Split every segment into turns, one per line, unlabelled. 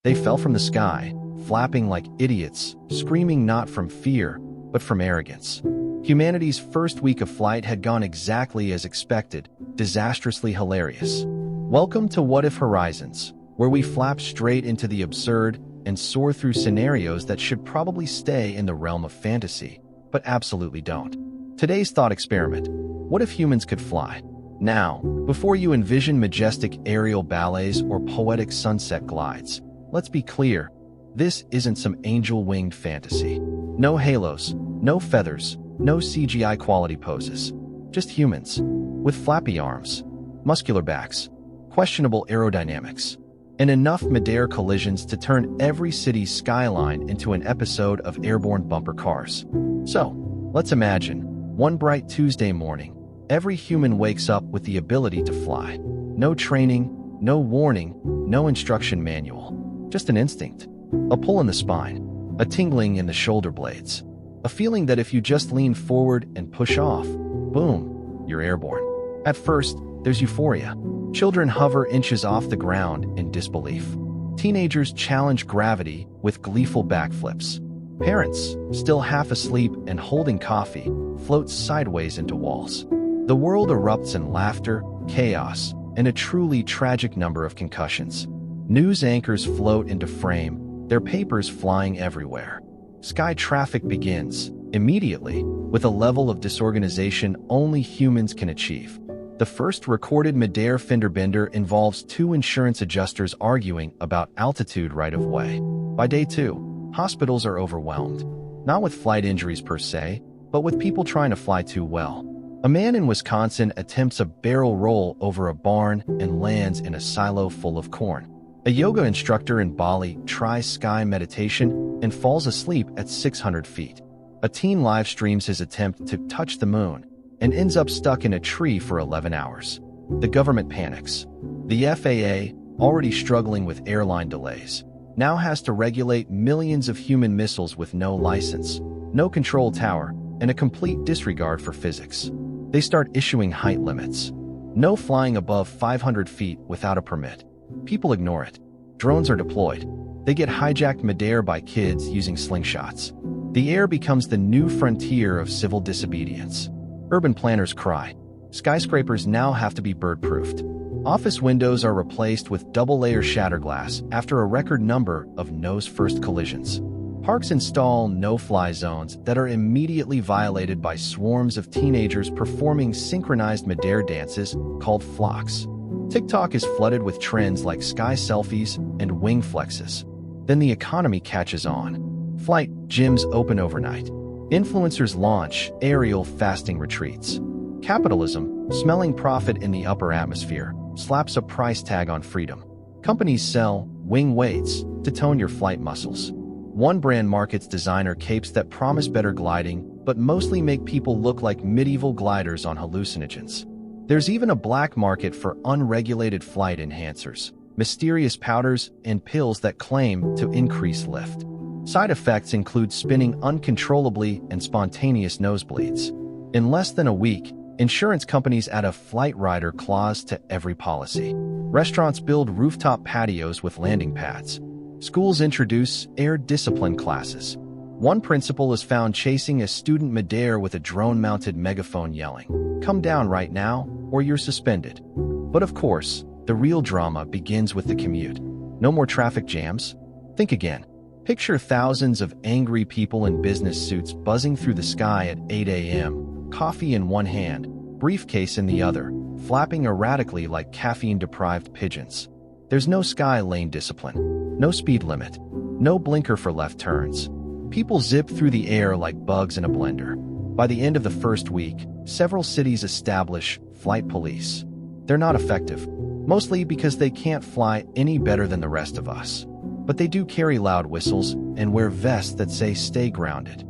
They fell from the sky, flapping like idiots, screaming not from fear, but from arrogance. Humanity's first week of flight had gone exactly as expected, disastrously hilarious. Welcome to What If Horizons, where we flap straight into the absurd and soar through scenarios that should probably stay in the realm of fantasy, but absolutely don't. Today's thought experiment: what if humans could fly? Now, before you envision majestic aerial ballets or poetic sunset glides, let's be clear, this isn't some angel-winged fantasy. No halos, no feathers, no CGI quality poses. Just humans, with flappy arms, muscular backs, questionable aerodynamics, and enough mid-air collisions to turn every city's skyline into an episode of airborne bumper cars. So, let's imagine, one bright Tuesday morning, every human wakes up with the ability to fly. No training, no warning, no instruction manual. Just an instinct. A pull in the spine, a tingling in the shoulder blades, a feeling that if you just lean forward and push off, boom, you're airborne. At first, there's euphoria. Children hover inches off the ground in disbelief. Teenagers challenge gravity with gleeful backflips. Parents, still half asleep and holding coffee, float sideways into walls. The world erupts in laughter, chaos, and a truly tragic number of concussions. News anchors float into frame, their papers flying everywhere. Sky traffic begins, immediately, with a level of disorganization only humans can achieve. The first recorded mid-air fender bender involves two insurance adjusters arguing about altitude right-of-way. By day 2, hospitals are overwhelmed, not with flight injuries per se, but with people trying to fly too well. A man in Wisconsin attempts a barrel roll over a barn and lands in a silo full of corn. A yoga instructor in Bali tries sky meditation and falls asleep at 600 feet. A teen live streams his attempt to touch the moon and ends up stuck in a tree for 11 hours. The government panics. The FAA, already struggling with airline delays, now has to regulate millions of human missiles with no license, no control tower, and a complete disregard for physics. They start issuing height limits. No flying above 500 feet without a permit. People ignore it. Drones are deployed. They get hijacked midair by kids using slingshots. The air becomes the new frontier of civil disobedience. Urban planners cry. Skyscrapers now have to be bird-proofed. Office windows are replaced with double-layer shatterglass after a record number of nose-first collisions. Parks install no-fly zones that are immediately violated by swarms of teenagers performing synchronized midair dances called flocks. TikTok is flooded with trends like sky selfies and wing flexes. Then the economy catches on. Flight gyms open overnight. Influencers launch aerial fasting retreats. Capitalism, smelling profit in the upper atmosphere, slaps a price tag on freedom. Companies sell wing weights to tone your flight muscles. One brand markets designer capes that promise better gliding, but mostly make people look like medieval gliders on hallucinogens. There's even a black market for unregulated flight enhancers, mysterious powders, and pills that claim to increase lift. Side effects include spinning uncontrollably and spontaneous nosebleeds. In less than a week, insurance companies add a flight rider clause to every policy. Restaurants build rooftop patios with landing pads. Schools introduce air discipline classes. One principal is found chasing a student midair with a drone-mounted megaphone yelling, "Come down right now, or you're suspended." But of course, the real drama begins with the commute. No more traffic jams? Think again. Picture thousands of angry people in business suits buzzing through the sky at 8 a.m., coffee in one hand, briefcase in the other, flapping erratically like caffeine-deprived pigeons. There's no sky lane discipline, no speed limit, no blinker for left turns. People zip through the air like bugs in a blender. By the end of the first week, several cities establish flight police. They're not effective, mostly because they can't fly any better than the rest of us. But they do carry loud whistles and wear vests that say "stay grounded."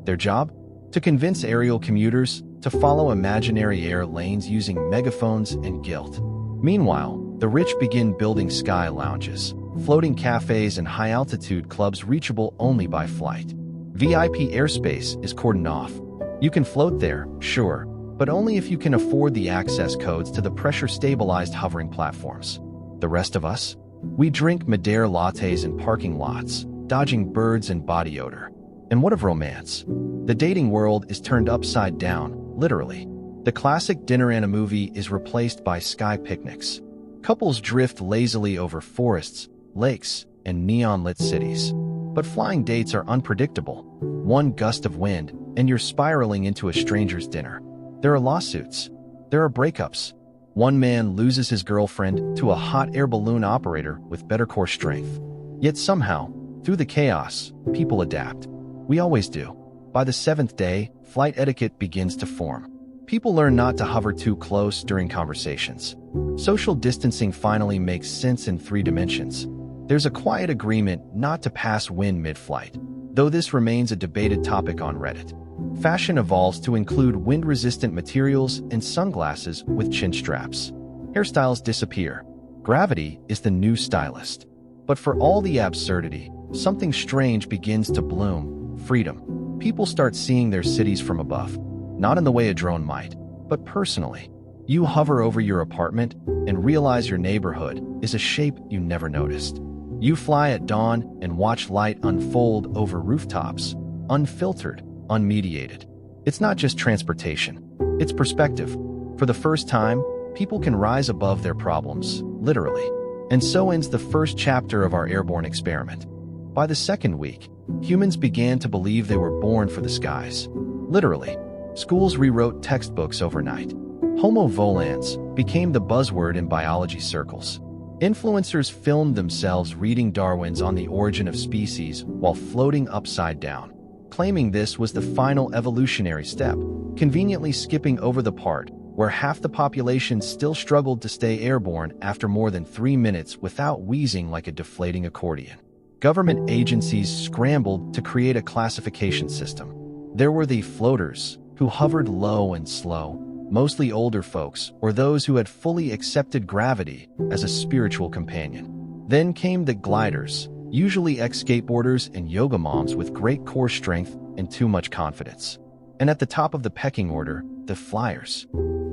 Their job? To convince aerial commuters to follow imaginary air lanes using megaphones and guilt. Meanwhile, the rich begin building sky lounges, floating cafes and high-altitude clubs reachable only by flight. VIP airspace is cordoned off. You can float there, sure, but only if you can afford the access codes to the pressure-stabilized hovering platforms. The rest of us? We drink Madeira lattes in parking lots, dodging birds and body odor. And what of romance? The dating world is turned upside down, literally. The classic dinner and a movie is replaced by sky picnics. Couples drift lazily over forests, lakes, and neon-lit cities. But flying dates are unpredictable. One gust of wind, and you're spiraling into a stranger's dinner. There are lawsuits. There are breakups. One man loses his girlfriend to a hot air balloon operator with better core strength. Yet somehow, through the chaos, people adapt. We always do. By the 7th day, flight etiquette begins to form. People learn not to hover too close during conversations. Social distancing finally makes sense in 3 dimensions. There's a quiet agreement not to pass wind mid-flight, though this remains a debated topic on Reddit. Fashion evolves to include wind-resistant materials and sunglasses with chin straps. Hairstyles disappear. Gravity is the new stylist. But for all the absurdity, something strange begins to bloom: freedom. People start seeing their cities from above, not in the way a drone might, but personally. You hover over your apartment and realize your neighborhood is a shape you never noticed. You fly at dawn and watch light unfold over rooftops, unfiltered, unmediated. It's not just transportation, it's perspective. For the first time, people can rise above their problems, literally. And so ends the first chapter of our airborne experiment. By the 2nd week, humans began to believe they were born for the skies. Literally. Schools rewrote textbooks overnight. Homo volans became the buzzword in biology circles. Influencers filmed themselves reading Darwin's On the Origin of Species while floating upside down, claiming this was the final evolutionary step, conveniently skipping over the part where half the population still struggled to stay airborne after more than 3 minutes without wheezing like a deflating accordion. Government agencies scrambled to create a classification system. There were the floaters, who hovered low and slow, mostly older folks or those who had fully accepted gravity as a spiritual companion. Then came the gliders, usually ex-skateboarders and yoga moms with great core strength and too much confidence. And at the top of the pecking order, the flyers.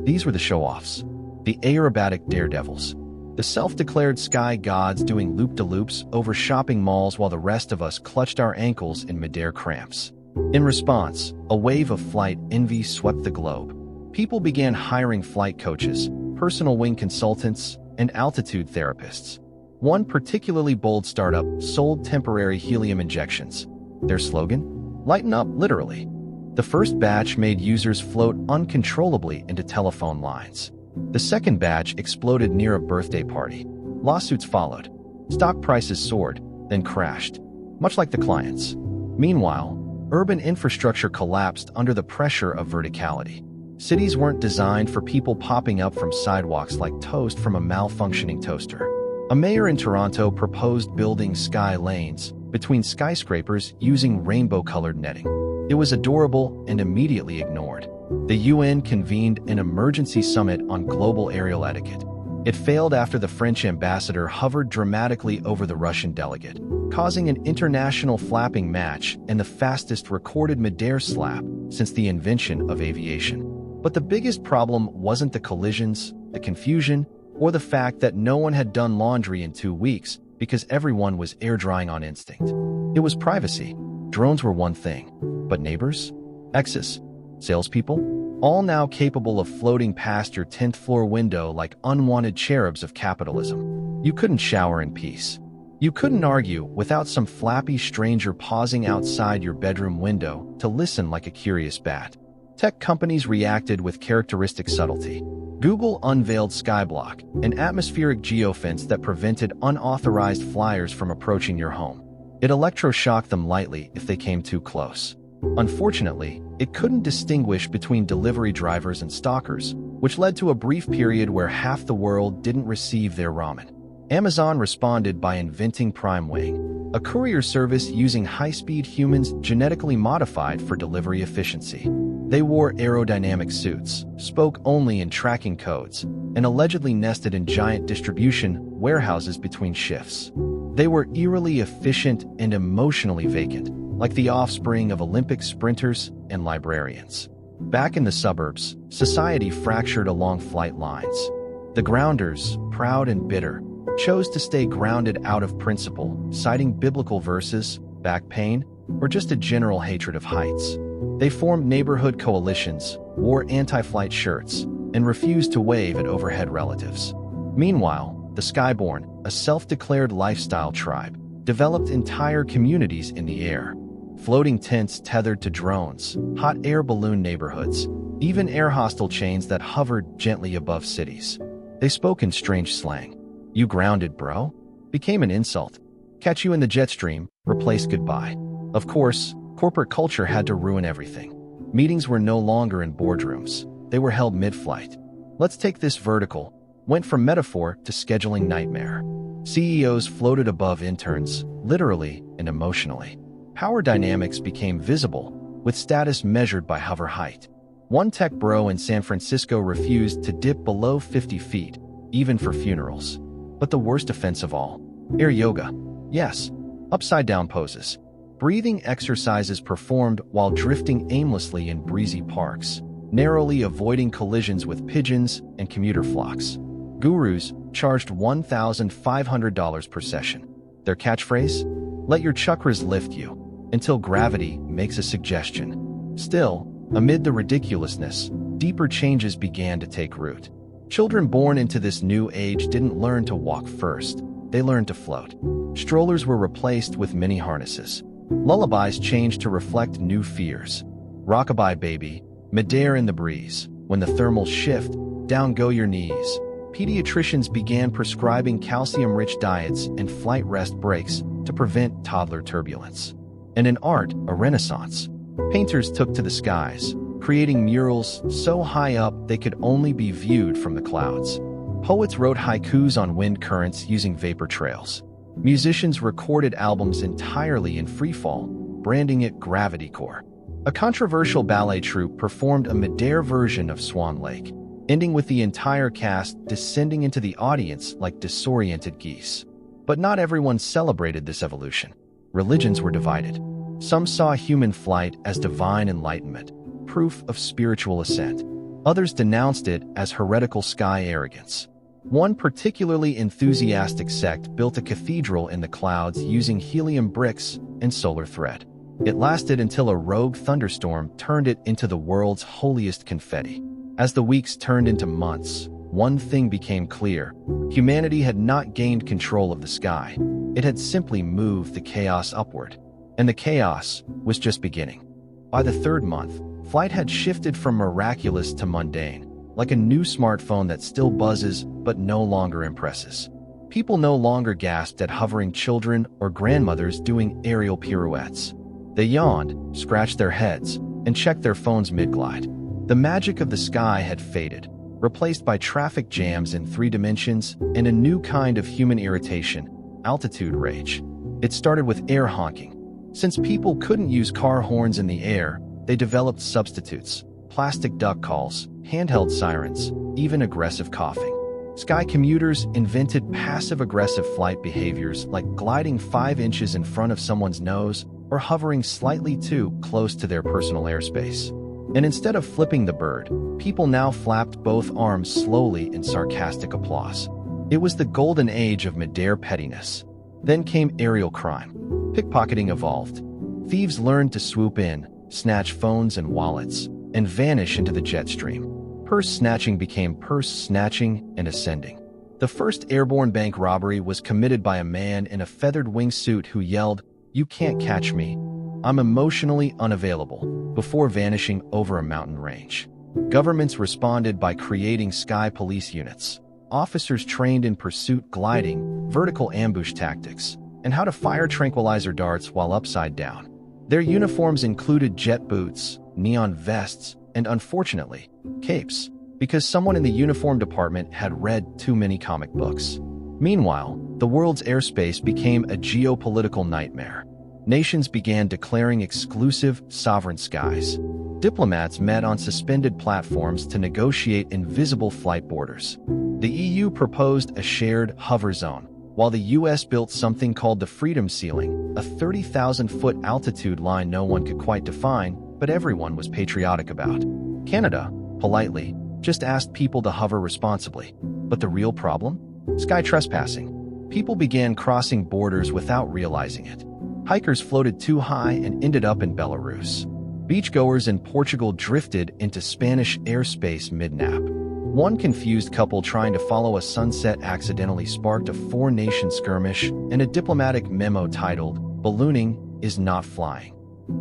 These were the show-offs, the aerobatic daredevils, the self-declared sky gods doing loop-de-loops over shopping malls while the rest of us clutched our ankles in midair cramps. In response, a wave of flight envy swept the globe. People began hiring flight coaches, personal wing consultants, and altitude therapists. One particularly bold startup sold temporary helium injections. Their slogan? Lighten up, literally. The first batch made users float uncontrollably into telephone lines. The second batch exploded near a birthday party. Lawsuits followed. Stock prices soared, then crashed, much like the clients. Meanwhile, urban infrastructure collapsed under the pressure of verticality. Cities weren't designed for people popping up from sidewalks like toast from a malfunctioning toaster. A mayor in Toronto proposed building sky lanes between skyscrapers using rainbow-colored netting. It was adorable and immediately ignored. The UN convened an emergency summit on global aerial etiquette. It failed after the French ambassador hovered dramatically over the Russian delegate, causing an international flapping match and the fastest recorded midair slap since the invention of aviation. But the biggest problem wasn't the collisions, the confusion, or the fact that no one had done laundry in 2 weeks because everyone was air drying on instinct. It was privacy. Drones were one thing, but neighbors, exes, salespeople, all now capable of floating past your 10th floor window like unwanted cherubs of capitalism. You couldn't shower in peace. You couldn't argue without some flappy stranger pausing outside your bedroom window to listen like a curious bat. Tech companies reacted with characteristic subtlety. Google unveiled Skyblock, an atmospheric geofence that prevented unauthorized flyers from approaching your home. It electroshocked them lightly if they came too close. Unfortunately, it couldn't distinguish between delivery drivers and stalkers, which led to a brief period where half the world didn't receive their ramen. Amazon responded by inventing Prime Wing, a courier service using high-speed humans genetically modified for delivery efficiency. They wore aerodynamic suits, spoke only in tracking codes, and allegedly nested in giant distribution warehouses between shifts. They were eerily efficient and emotionally vacant, like the offspring of Olympic sprinters and librarians. Back in the suburbs, society fractured along flight lines. The grounders, proud and bitter, chose to stay grounded out of principle, citing biblical verses, back pain, or just a general hatred of heights. They formed neighborhood coalitions, wore anti-flight shirts, and refused to wave at overhead relatives. Meanwhile, the Skyborne, a self-declared lifestyle tribe, developed entire communities in the air. Floating tents tethered to drones, hot air balloon neighborhoods, even air hostel chains that hovered gently above cities. They spoke in strange slang. "You grounded, bro?" became an insult. "Catch you in the jet stream," replaced goodbye. Of course, corporate culture had to ruin everything. Meetings were no longer in boardrooms. They were held mid-flight. Let's take this vertical, went from metaphor to scheduling nightmare. CEOs floated above interns, literally and emotionally. Power dynamics became visible, with status measured by hover height. One tech bro in San Francisco refused to dip below 50 feet, even for funerals. But the worst offense of all, air yoga. Yes, upside-down poses. Breathing exercises performed while drifting aimlessly in breezy parks, narrowly avoiding collisions with pigeons and commuter flocks. Gurus charged $1,500 per session. Their catchphrase? "Let your chakras lift you, until gravity makes a suggestion." Still, amid the ridiculousness, deeper changes began to take root. Children born into this new age didn't learn to walk first, they learned to float. Strollers were replaced with mini harnesses. Lullabies changed to reflect new fears. Rockabye baby, midair in the breeze. When the thermals shift, down go your knees. Pediatricians began prescribing calcium-rich diets and flight rest breaks to prevent toddler turbulence. And in art, a renaissance. Painters took to the skies, creating murals so high up they could only be viewed from the clouds. Poets wrote haikus on wind currents using vapor trails. Musicians recorded albums entirely in freefall, branding it Gravitycore. A controversial ballet troupe performed a midair version of Swan Lake, ending with the entire cast descending into the audience like disoriented geese. But not everyone celebrated this evolution. Religions were divided. Some saw human flight as divine enlightenment, proof of spiritual ascent. Others denounced it as heretical sky arrogance. One particularly enthusiastic sect built a cathedral in the clouds using helium bricks and solar thread. It lasted until a rogue thunderstorm turned it into the world's holiest confetti. As the weeks turned into months, one thing became clear. Humanity had not gained control of the sky. It had simply moved the chaos upward. And the chaos was just beginning. By the third month, flight had shifted from miraculous to mundane, like a new smartphone that still buzzes but no longer impresses. People no longer gasped at hovering children or grandmothers doing aerial pirouettes. They yawned, scratched their heads, and checked their phones mid-glide. The magic of the sky had faded, replaced by traffic jams in 3 dimensions and a new kind of human irritation, altitude rage. It started with air honking. Since people couldn't use car horns in the air, they developed substitutes: plastic duck calls, handheld sirens, even aggressive coughing. Sky commuters invented passive-aggressive flight behaviors like gliding 5 inches in front of someone's nose or hovering slightly too close to their personal airspace. And instead of flipping the bird, people now flapped both arms slowly in sarcastic applause. It was the golden age of midair pettiness. Then came aerial crime. Pickpocketing evolved. Thieves learned to swoop in, snatch phones and wallets, and vanish into the jet stream. Purse snatching became purse snatching and ascending. The first airborne bank robbery was committed by a man in a feathered wingsuit who yelled, "You can't catch me. I'm emotionally unavailable," before vanishing over a mountain range. Governments responded by creating sky police units. Officers trained in pursuit gliding, vertical ambush tactics, and how to fire tranquilizer darts while upside down. Their uniforms included jet boots, neon vests, and unfortunately, capes, because someone in the uniform department had read too many comic books. Meanwhile, the world's airspace became a geopolitical nightmare. Nations began declaring exclusive, sovereign skies. Diplomats met on suspended platforms to negotiate invisible flight borders. The EU proposed a shared hover zone, while the US built something called the Freedom Ceiling, a 30,000-foot altitude line no one could quite define, but everyone was patriotic about. Canada, politely, just asked people to hover responsibly. But the real problem? Sky trespassing. People began crossing borders without realizing it. Hikers floated too high and ended up in Belarus. Beachgoers in Portugal drifted into Spanish airspace mid-nap. One confused couple trying to follow a sunset accidentally sparked a four-nation skirmish and a diplomatic memo titled, "Ballooning is not flying."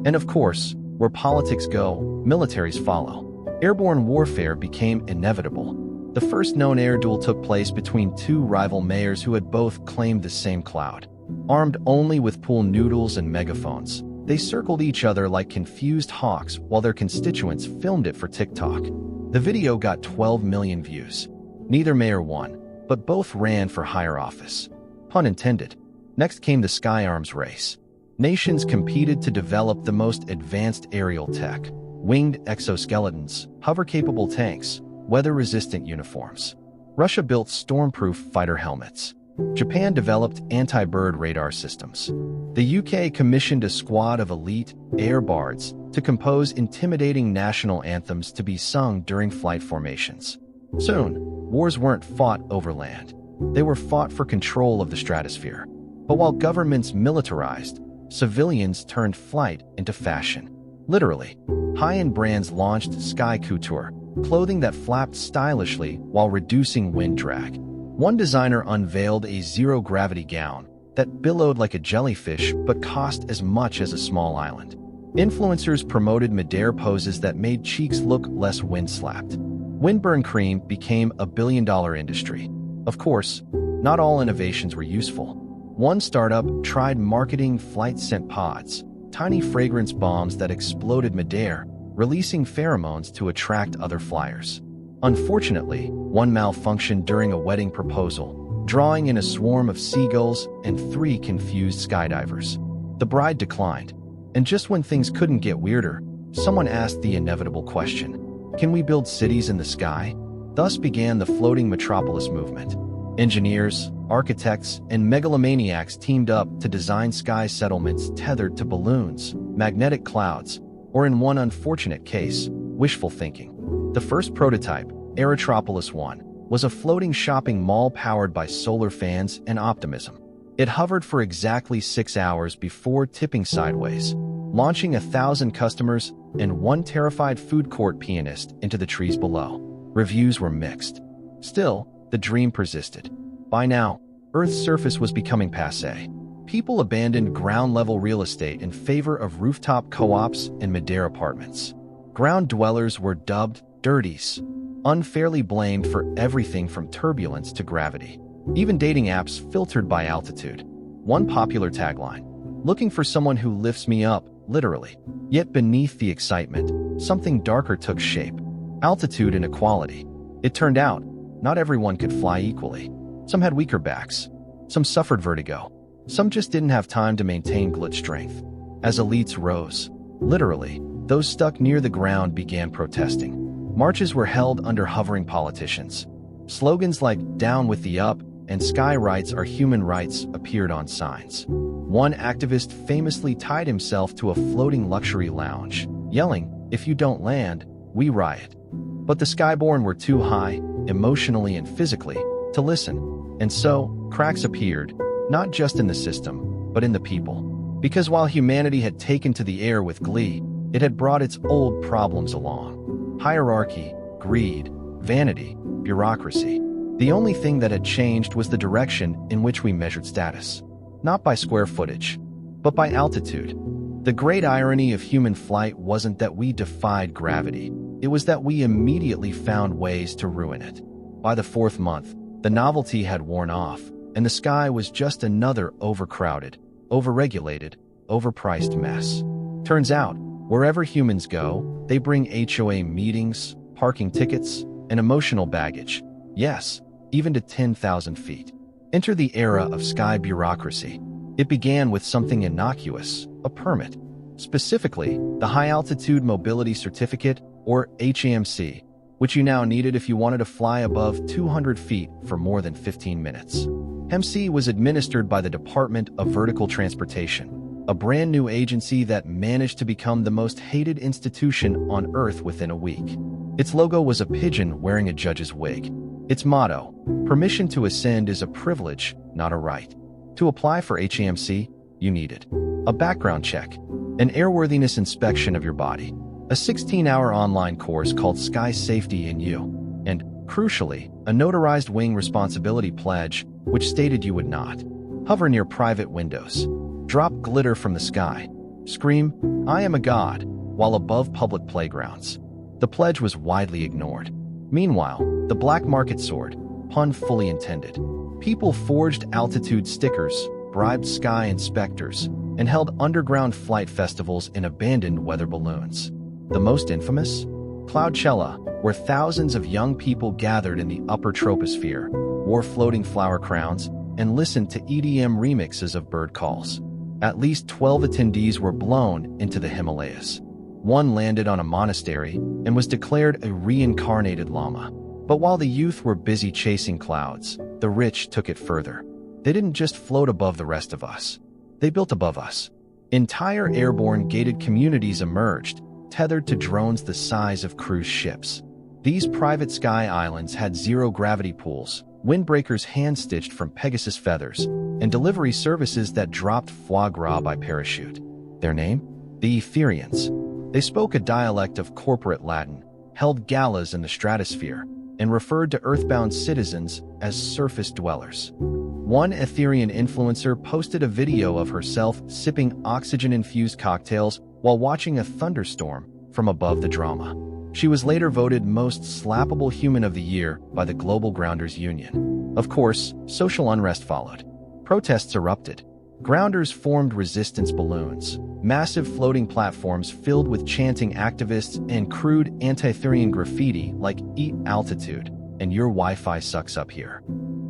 And of course, where politics go, militaries follow. Airborne warfare became inevitable. The first known air duel took place between two rival mayors who had both claimed the same cloud. Armed only with pool noodles and megaphones, they circled each other like confused hawks while their constituents filmed it for TikTok. The video got 12 million views. Neither mayor won, but both ran for higher office. Pun intended. Next came the sky arms race. Nations competed to develop the most advanced aerial tech: winged exoskeletons, hover-capable tanks, weather-resistant uniforms. Russia built storm-proof fighter helmets. Japan developed anti-bird radar systems. The UK commissioned a squad of elite air bards to compose intimidating national anthems to be sung during flight formations. Soon, wars weren't fought over land. They were fought for control of the stratosphere. But while governments militarized, civilians turned flight into fashion. Literally, high-end brands launched Sky Couture, clothing that flapped stylishly while reducing wind drag. One designer unveiled a zero-gravity gown that billowed like a jellyfish but cost as much as a small island. Influencers promoted Madeira poses that made cheeks look less wind-slapped. Windburn cream became a billion-dollar industry. Of course, not all innovations were useful. One startup tried marketing flight scent pods, tiny fragrance bombs that exploded midair, releasing pheromones to attract other flyers. Unfortunately, one malfunctioned during a wedding proposal, drawing in a swarm of seagulls and 3 confused skydivers. The bride declined, and just when things couldn't get weirder, someone asked the inevitable question: can we build cities in the sky? Thus began the floating metropolis movement. Engineers, architects, and megalomaniacs teamed up to design sky settlements tethered to balloons, magnetic clouds, or in one unfortunate case, wishful thinking. The first prototype, Aerotropolis 1, was a floating shopping mall powered by solar fans and optimism. It hovered for exactly 6 hours before tipping sideways, launching 1,000 customers and one terrified food court pianist into the trees below. Reviews were mixed. Still, the dream persisted. By now, Earth's surface was becoming passé. People abandoned ground-level real estate in favor of rooftop co-ops and Madeira apartments. Ground dwellers were dubbed dirties, unfairly blamed for everything from turbulence to gravity. Even dating apps filtered by altitude. One popular tagline: looking for someone who lifts me up, literally. Yet beneath the excitement, something darker took shape: altitude inequality. It turned out, not everyone could fly equally. Some had weaker backs. Some suffered vertigo. Some just didn't have time to maintain glute strength. As elites rose, literally, those stuck near the ground began protesting. Marches were held under hovering politicians. Slogans like "Down with the Up" and "Sky Rights are Human Rights" appeared on signs. One activist famously tied himself to a floating luxury lounge, yelling, "If you don't land, we riot." But the Skyborn were too high, emotionally and physically, to listen. And so, cracks appeared, not just in the system, but in the people. Because while humanity had taken to the air with glee, it had brought its old problems along. Hierarchy, greed, vanity, bureaucracy. The only thing that had changed was the direction in which we measured status. Not by square footage, but by altitude. The great irony of human flight wasn't that we defied gravity. It was that we immediately found ways to ruin it. By the 4th month, the novelty had worn off, and the sky was just another overcrowded, overregulated, overpriced mess. Turns out, wherever humans go, they bring HOA meetings, parking tickets, and emotional baggage. Yes, even to 10,000 feet. Enter the era of sky bureaucracy. It began with something innocuous, a permit. Specifically, the High Altitude Mobility Certificate, or HAMC, which you now needed if you wanted to fly above 200 feet for more than 15 minutes. HAMC was administered by the Department of Vertical Transportation, a brand new agency that managed to become the most hated institution on Earth within a week. Its logo was a pigeon wearing a judge's wig. Its motto, "Permission to ascend is a privilege, not a right." To apply for HAMC, you needed a background check, an airworthiness inspection of your body, a 16-hour online course called Sky Safety in You, and, crucially, a notarized wing responsibility pledge which stated you would not hover near private windows, drop glitter from the sky, scream, "I am a god," while above public playgrounds. The pledge was widely ignored. Meanwhile, the black market soared, pun fully intended. People forged altitude stickers, bribed sky inspectors, and held underground flight festivals in abandoned weather balloons. The most infamous? Cloudchella, where thousands of young people gathered in the upper troposphere, wore floating flower crowns, and listened to EDM remixes of bird calls. At least 12 attendees were blown into the Himalayas. One landed on a monastery and was declared a reincarnated lama. But while the youth were busy chasing clouds, the rich took it further. They didn't just float above the rest of us. They built above us. Entire airborne gated communities emerged, tethered to drones the size of cruise ships. These private sky islands had zero-gravity pools, windbreakers hand-stitched from Pegasus feathers, and delivery services that dropped foie gras by parachute. Their name? The Etherians. They spoke a dialect of corporate Latin, held galas in the stratosphere, and referred to earthbound citizens as surface dwellers. One Etherian influencer posted a video of herself sipping oxygen-infused cocktails while watching a thunderstorm from above the drama. She was later voted Most Slappable Human of the Year by the Global Grounders Union. Of course, social unrest followed. Protests erupted. Grounders formed resistance balloons, massive floating platforms filled with chanting activists and crude anti-Etherian graffiti like "Eat altitude" and "Your Wi-Fi sucks up here."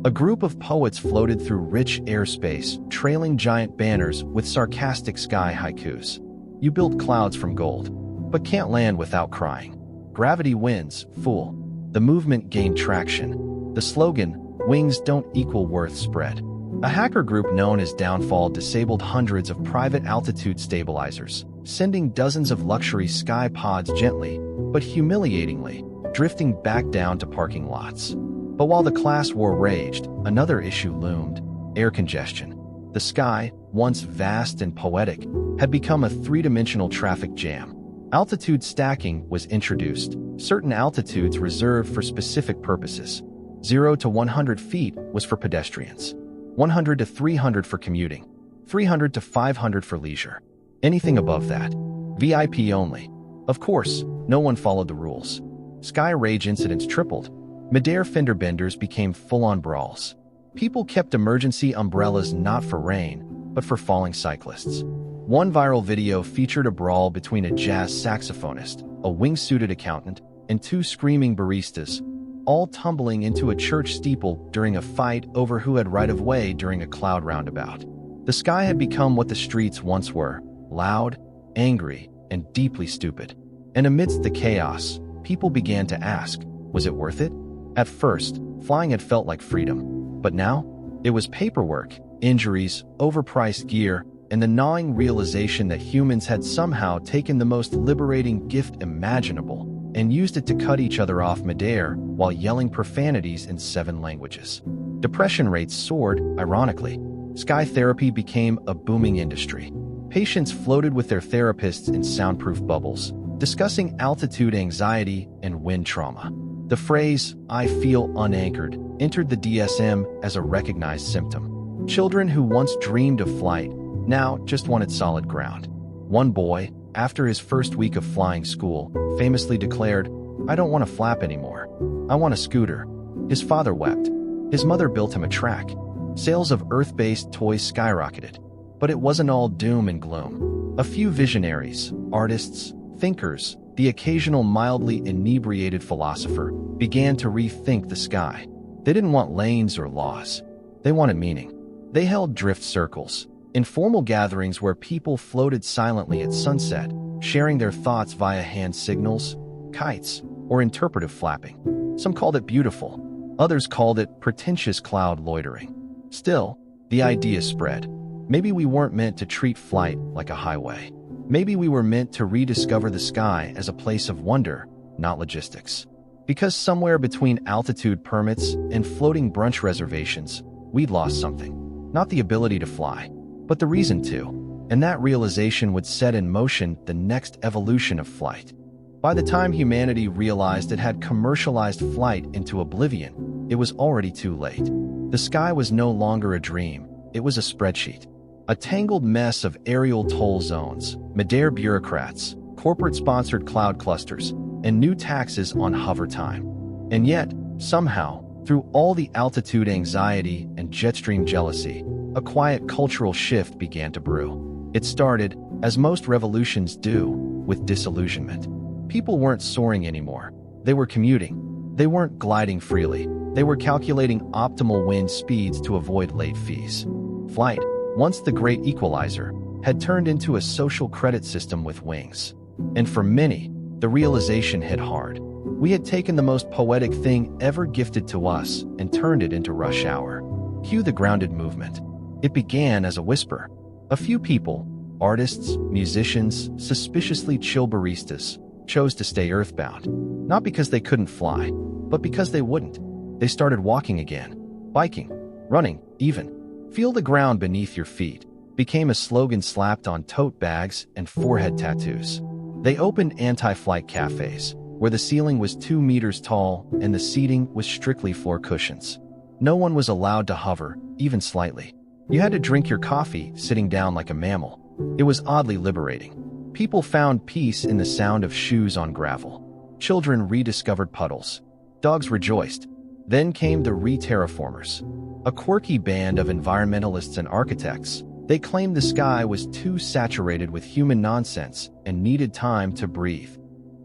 A group of poets floated through rich airspace, trailing giant banners with sarcastic sky haikus. You build clouds from gold, but can't land without crying. Gravity wins, fool. The movement gained traction. The slogan, "Wings don't equal worth," spread. A hacker group known as Downfall disabled hundreds of private altitude stabilizers, sending dozens of luxury sky pods gently, but humiliatingly, drifting back down to parking lots. But while the class war raged, another issue loomed: air congestion. The sky, once vast and poetic, had become a three-dimensional traffic jam. Altitude stacking was introduced, certain altitudes reserved for specific purposes. 0 to 100 feet was for pedestrians, 100 to 300 for commuting, 300 to 500 for leisure. Anything above that, VIP only. Of course, no one followed the rules. Sky rage incidents tripled. Midair fender benders became full-on brawls. People kept emergency umbrellas not for rain, but for falling cyclists. One viral video featured a brawl between a jazz saxophonist, a wingsuited accountant, and two screaming baristas, all tumbling into a church steeple during a fight over who had right-of-way during a cloud roundabout. The sky had become what the streets once were: loud, angry, and deeply stupid. And amidst the chaos, people began to ask, was it worth it? At first, flying had felt like freedom. But now, it was paperwork, injuries, overpriced gear, and the gnawing realization that humans had somehow taken the most liberating gift imaginable and used it to cut each other off midair while yelling profanities in 7 languages. Depression rates soared, ironically. Sky therapy became a booming industry. Patients floated with their therapists in soundproof bubbles, discussing altitude anxiety and wind trauma. The phrase, "I feel unanchored," entered the DSM as a recognized symptom. Children who once dreamed of flight now just wanted solid ground. One boy, after his first week of flying school, famously declared, "I don't want to flap anymore. I want a scooter." His father wept. His mother built him a track. Sales of Earth-based toys skyrocketed. But it wasn't all doom and gloom. A few visionaries, artists, thinkers, the occasional mildly inebriated philosopher, began to rethink the sky. They didn't want lanes or laws. They wanted meaning. They held drift circles, informal gatherings where people floated silently at sunset, sharing their thoughts via hand signals, kites, or interpretive flapping. Some called it beautiful. Others called it pretentious cloud loitering. Still, the idea spread. Maybe we weren't meant to treat flight like a highway. Maybe we were meant to rediscover the sky as a place of wonder, not logistics. Because somewhere between altitude permits and floating brunch reservations, we'd lost something. Not the ability to fly, but the reason to. And that realization would set in motion the next evolution of flight. By the time humanity realized it had commercialized flight into oblivion, it was already too late. The sky was no longer a dream, it was a spreadsheet. A tangled mess of aerial toll zones, Madair bureaucrats, corporate-sponsored cloud clusters, and new taxes on hover time. And yet, somehow, through all the altitude anxiety and jetstream jealousy, a quiet cultural shift began to brew. It started, as most revolutions do, with disillusionment. People weren't soaring anymore. They were commuting. They weren't gliding freely. They were calculating optimal wind speeds to avoid late fees. Flight, once the great equalizer, had turned into a social credit system with wings. And for many, the realization hit hard. We had taken the most poetic thing ever gifted to us and turned it into rush hour. Cue the grounded movement. It began as a whisper. A few people, artists, musicians, suspiciously chill baristas, chose to stay earthbound. Not because they couldn't fly, but because they wouldn't. They started walking again, biking, running, even. Feel the ground beneath your feet became a slogan slapped on tote bags and forehead tattoos. They opened anti-flight cafes, where the ceiling was 2 meters tall and the seating was strictly floor cushions. No one was allowed to hover, even slightly. You had to drink your coffee sitting down like a mammal. It was oddly liberating. People found peace in the sound of shoes on gravel. Children rediscovered puddles. Dogs rejoiced. Then came the re-terraformers, a quirky band of environmentalists and architects. They claimed the sky was too saturated with human nonsense and needed time to breathe.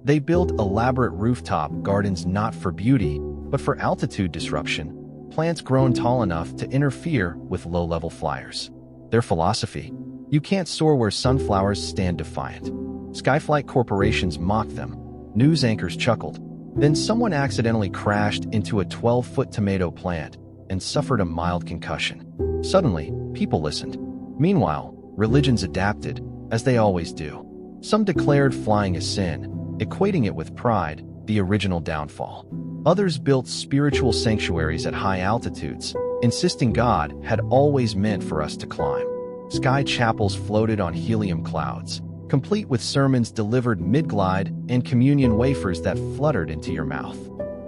They built elaborate rooftop gardens not for beauty, but for altitude disruption, plants grown tall enough to interfere with low-level flyers. Their philosophy: you can't soar where sunflowers stand defiant. Skyflight corporations mocked them. News anchors chuckled. Then someone accidentally crashed into a 12-foot tomato plant and suffered a mild concussion. Suddenly, people listened. Meanwhile, religions adapted, as they always do. Some declared flying a sin, equating it with pride, the original downfall. Others built spiritual sanctuaries at high altitudes, insisting God had always meant for us to climb. Sky chapels floated on helium clouds, complete with sermons delivered mid-glide and communion wafers that fluttered into your mouth.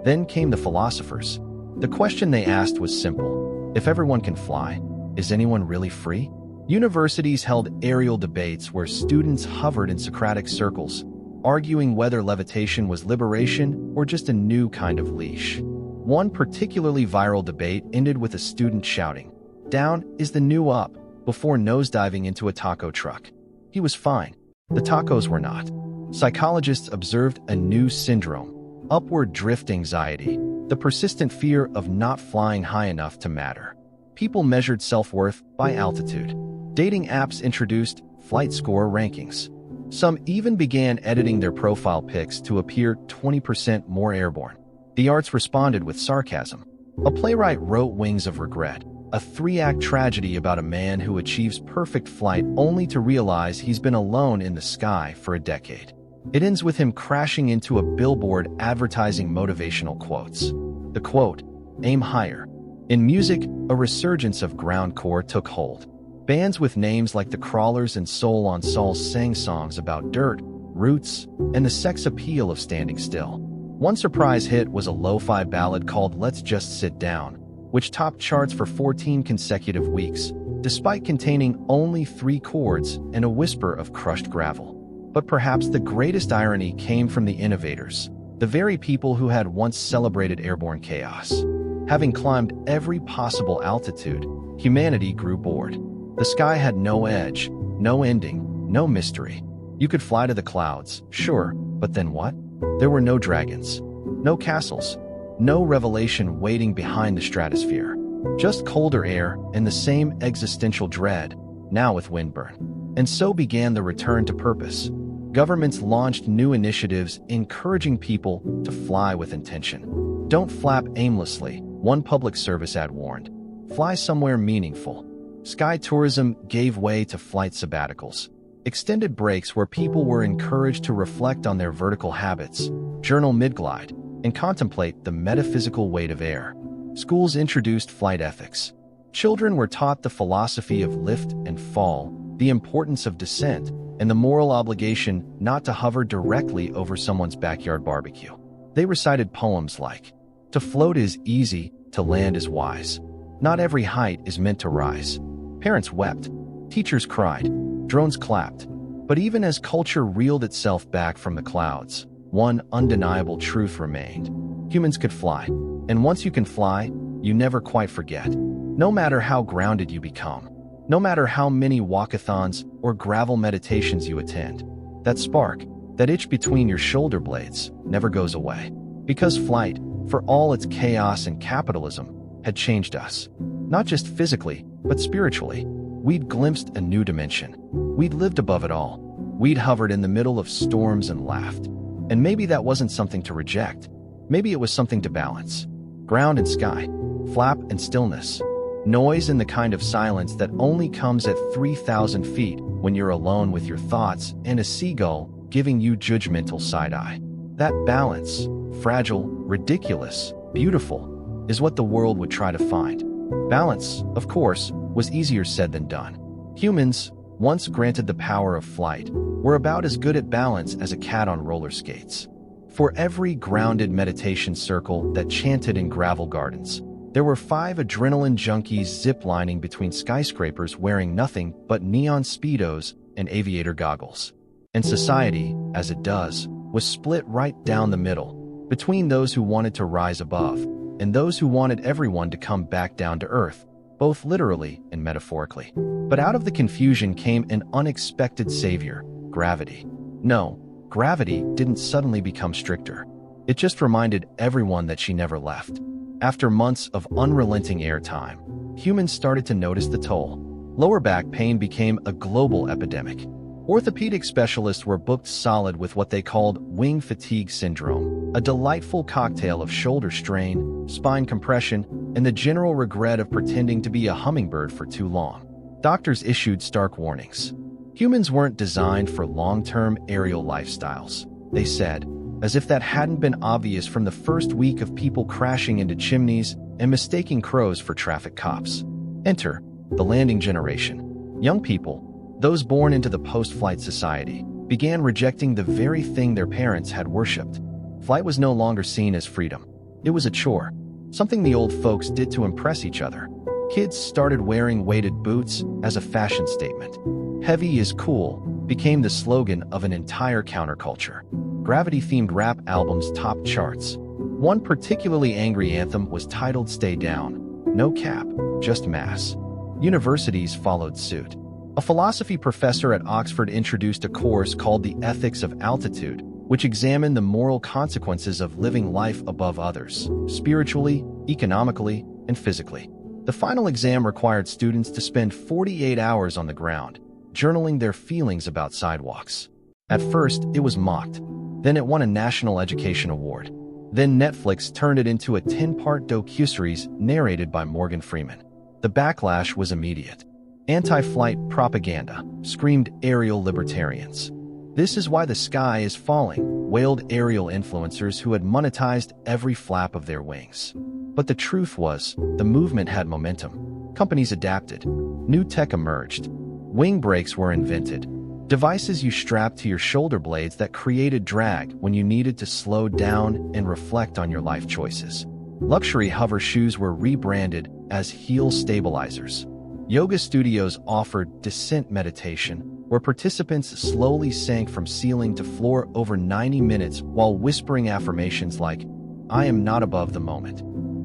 Then came the philosophers. The question they asked was simple: if everyone can fly, is anyone really free? Universities held aerial debates where students hovered in Socratic circles, arguing whether levitation was liberation or just a new kind of leash. One particularly viral debate ended with a student shouting, "Down is the new up," before nosediving into a taco truck. He was fine. The tacos were not. Psychologists observed a new syndrome: upward drift anxiety, the persistent fear of not flying high enough to matter. People measured self-worth by altitude. Dating apps introduced flight score rankings. Some even began editing their profile pics to appear 20% more airborne. The arts responded with sarcasm. A playwright wrote Wings of Regret, a 3-act tragedy about a man who achieves perfect flight only to realize he's been alone in the sky for a decade. It ends with him crashing into a billboard advertising motivational quotes. The quote, "Aim higher." In music, a resurgence of groundcore took hold. Bands with names like The Crawlers and Soul on Soul sang songs about dirt, roots, and the sex appeal of standing still. One surprise hit was a lo-fi ballad called Let's Just Sit Down, which topped charts for 14 consecutive weeks, despite containing only 3 chords and a whisper of crushed gravel. But perhaps the greatest irony came from the innovators, the very people who had once celebrated airborne chaos. Having climbed every possible altitude, humanity grew bored. The sky had no edge, no ending, no mystery. You could fly to the clouds, sure, but then what? There were no dragons, no castles, no revelation waiting behind the stratosphere. Just colder air and the same existential dread, now with windburn. And so began the return to purpose. Governments launched new initiatives encouraging people to fly with intention. Don't flap aimlessly, one public service ad warned. Fly somewhere meaningful. Sky tourism gave way to flight sabbaticals, extended breaks where people were encouraged to reflect on their vertical habits, journal mid-glide, and contemplate the metaphysical weight of air. Schools introduced flight ethics. Children were taught the philosophy of lift and fall, the importance of descent, and the moral obligation not to hover directly over someone's backyard barbecue. They recited poems like, "To float is easy, to land is wise. Not every height is meant to rise." Parents wept. Teachers cried. Drones clapped. But even as culture reeled itself back from the clouds, one undeniable truth remained. Humans could fly. And once you can fly, you never quite forget. No matter how grounded you become, no matter how many walkathons or gravel meditations you attend, that spark, that itch between your shoulder blades, never goes away. Because flight, for all its chaos and capitalism, had changed us. Not just physically, but spiritually. We'd glimpsed a new dimension. We'd lived above it all. We'd hovered in the middle of storms and laughed. And maybe that wasn't something to reject. Maybe it was something to balance. Ground and sky, flap and stillness, noise and the kind of silence that only comes at 3,000 feet when you're alone with your thoughts and a seagull giving you judgmental side-eye. That balance, fragile, ridiculous, beautiful, is what the world would try to find. Balance, of course, was easier said than done. Humans, once granted the power of flight, were about as good at balance as a cat on roller skates. For every grounded meditation circle that chanted in gravel gardens, there were 5 adrenaline junkies ziplining between skyscrapers wearing nothing but neon Speedos and aviator goggles. And society, as it does, was split right down the middle, between those who wanted to rise above and those who wanted everyone to come back down to earth, both literally and metaphorically. But out of the confusion came an unexpected savior, gravity. No, gravity didn't suddenly become stricter. It just reminded everyone that she never left. After months of unrelenting airtime, humans started to notice the toll. Lower back pain became a global epidemic. Orthopedic specialists were booked solid with what they called wing fatigue syndrome, a delightful cocktail of shoulder strain, spine compression, and the general regret of pretending to be a hummingbird for too long. Doctors issued stark warnings. Humans weren't designed for long-term aerial lifestyles, they said, as if that hadn't been obvious from the first week of people crashing into chimneys and mistaking crows for traffic cops. Enter the landing generation. Young people, those born into the post-flight society, began rejecting the very thing their parents had worshipped. Flight was no longer seen as freedom. It was a chore, something the old folks did to impress each other. Kids started wearing weighted boots as a fashion statement. "Heavy is cool" became the slogan of an entire counterculture. Gravity-themed rap albums topped charts. One particularly angry anthem was titled "Stay Down." No cap, just mass. Universities followed suit. A philosophy professor at Oxford introduced a course called The Ethics of Altitude, which examined the moral consequences of living life above others, spiritually, economically, and physically. The final exam required students to spend 48 hours on the ground, journaling their feelings about sidewalks. At first, it was mocked. Then it won a National Education Award. Then Netflix turned it into a 10-part docuseries narrated by Morgan Freeman. The backlash was immediate. Anti-flight propaganda screamed aerial libertarians. "This is why the sky is falling," wailed aerial influencers who had monetized every flap of their wings. But the truth was, the movement had momentum. Companies adapted. New tech emerged. Wing brakes were invented. Devices you strapped to your shoulder blades that created drag when you needed to slow down and reflect on your life choices. Luxury hover shoes were rebranded as heel stabilizers. Yoga studios offered descent meditation, where participants slowly sank from ceiling to floor over 90 minutes while whispering affirmations like, "I am not above the moment."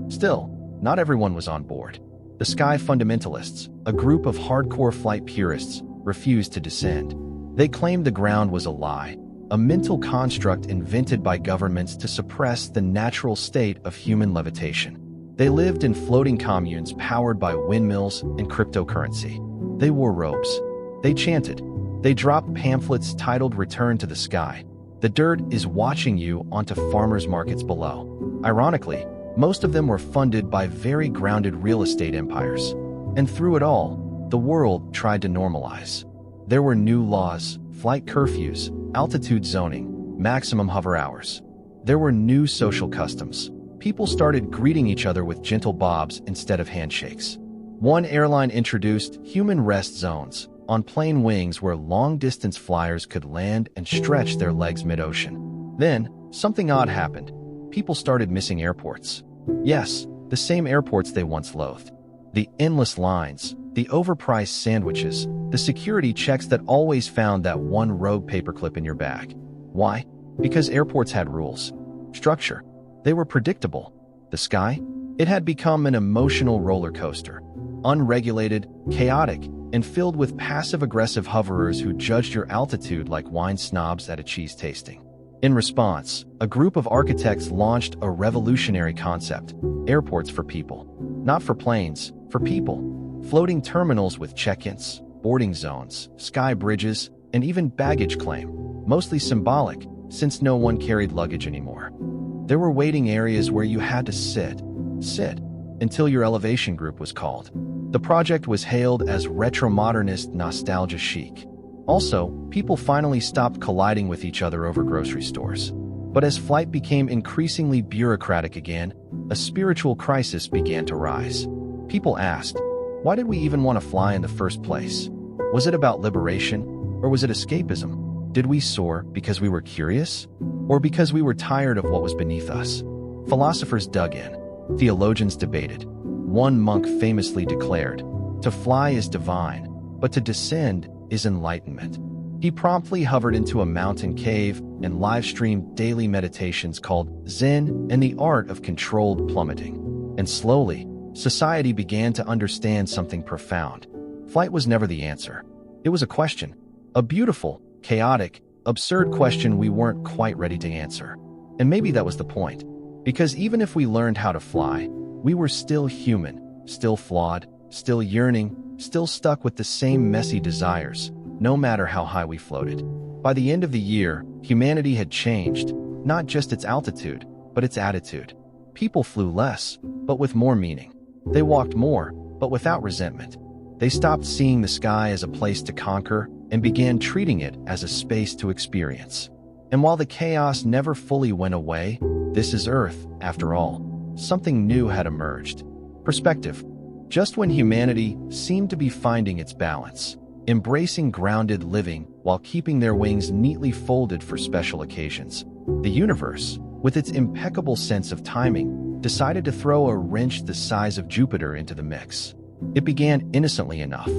Still, not everyone was on board. The Sky Fundamentalists, a group of hardcore flight purists, refused to descend. They claimed the ground was a lie, a mental construct invented by governments to suppress the natural state of human levitation. They lived in floating communes powered by windmills and cryptocurrency. They wore robes. They chanted. They dropped pamphlets titled "Return to the Sky. The dirt is watching you" onto farmers' markets below. Ironically, most of them were funded by very grounded real estate empires. And through it all, the world tried to normalize. There were new laws, flight curfews, altitude zoning, maximum hover hours. There were new social customs. People started greeting each other with gentle bobs instead of handshakes. One airline introduced human rest zones on plane wings where long-distance flyers could land and stretch their legs mid-ocean. Then, something odd happened. People started missing airports. Yes, the same airports they once loathed. The endless lines, the overpriced sandwiches, the security checks that always found that one rogue paperclip in your bag. Why? Because airports had rules. Structure. They were predictable. The sky? It had become an emotional roller coaster. Unregulated, chaotic, and filled with passive-aggressive hoverers who judged your altitude like wine snobs at a cheese tasting. In response, a group of architects launched a revolutionary concept: airports for people. Not for planes, for people. Floating terminals with check-ins, boarding zones, sky bridges, and even baggage claim. Mostly symbolic, since no one carried luggage anymore. There were waiting areas where you had to sit, until your elevation group was called. The project was hailed as retro-modernist nostalgia chic. Also, people finally stopped colliding with each other over grocery stores. But as flight became increasingly bureaucratic again, a spiritual crisis began to rise. People asked, why did we even want to fly in the first place? Was it about liberation, or was it escapism? Did we soar because we were curious, or because we were tired of what was beneath us? Philosophers dug in. Theologians debated. One monk famously declared, "To fly is divine, but to descend is enlightenment." He promptly hovered into a mountain cave and live-streamed daily meditations called Zen and the Art of Controlled Plummeting. And slowly, society began to understand something profound. Flight was never the answer. It was a question. A beautiful, chaotic, absurd question we weren't quite ready to answer. And maybe that was the point. Because even if we learned how to fly, we were still human, still flawed, still yearning, still stuck with the same messy desires, no matter how high we floated. By the end of the year, humanity had changed, not just its altitude, but its attitude. People flew less, but with more meaning. They walked more, but without resentment. They stopped seeing the sky as a place to conquer and began treating it as a space to experience. And while the chaos never fully went away, this is Earth, after all, something new had emerged. Perspective. Just when humanity seemed to be finding its balance, embracing grounded living while keeping their wings neatly folded for special occasions, the universe, with its impeccable sense of timing, decided to throw a wrench the size of Jupiter into the mix. It began innocently enough.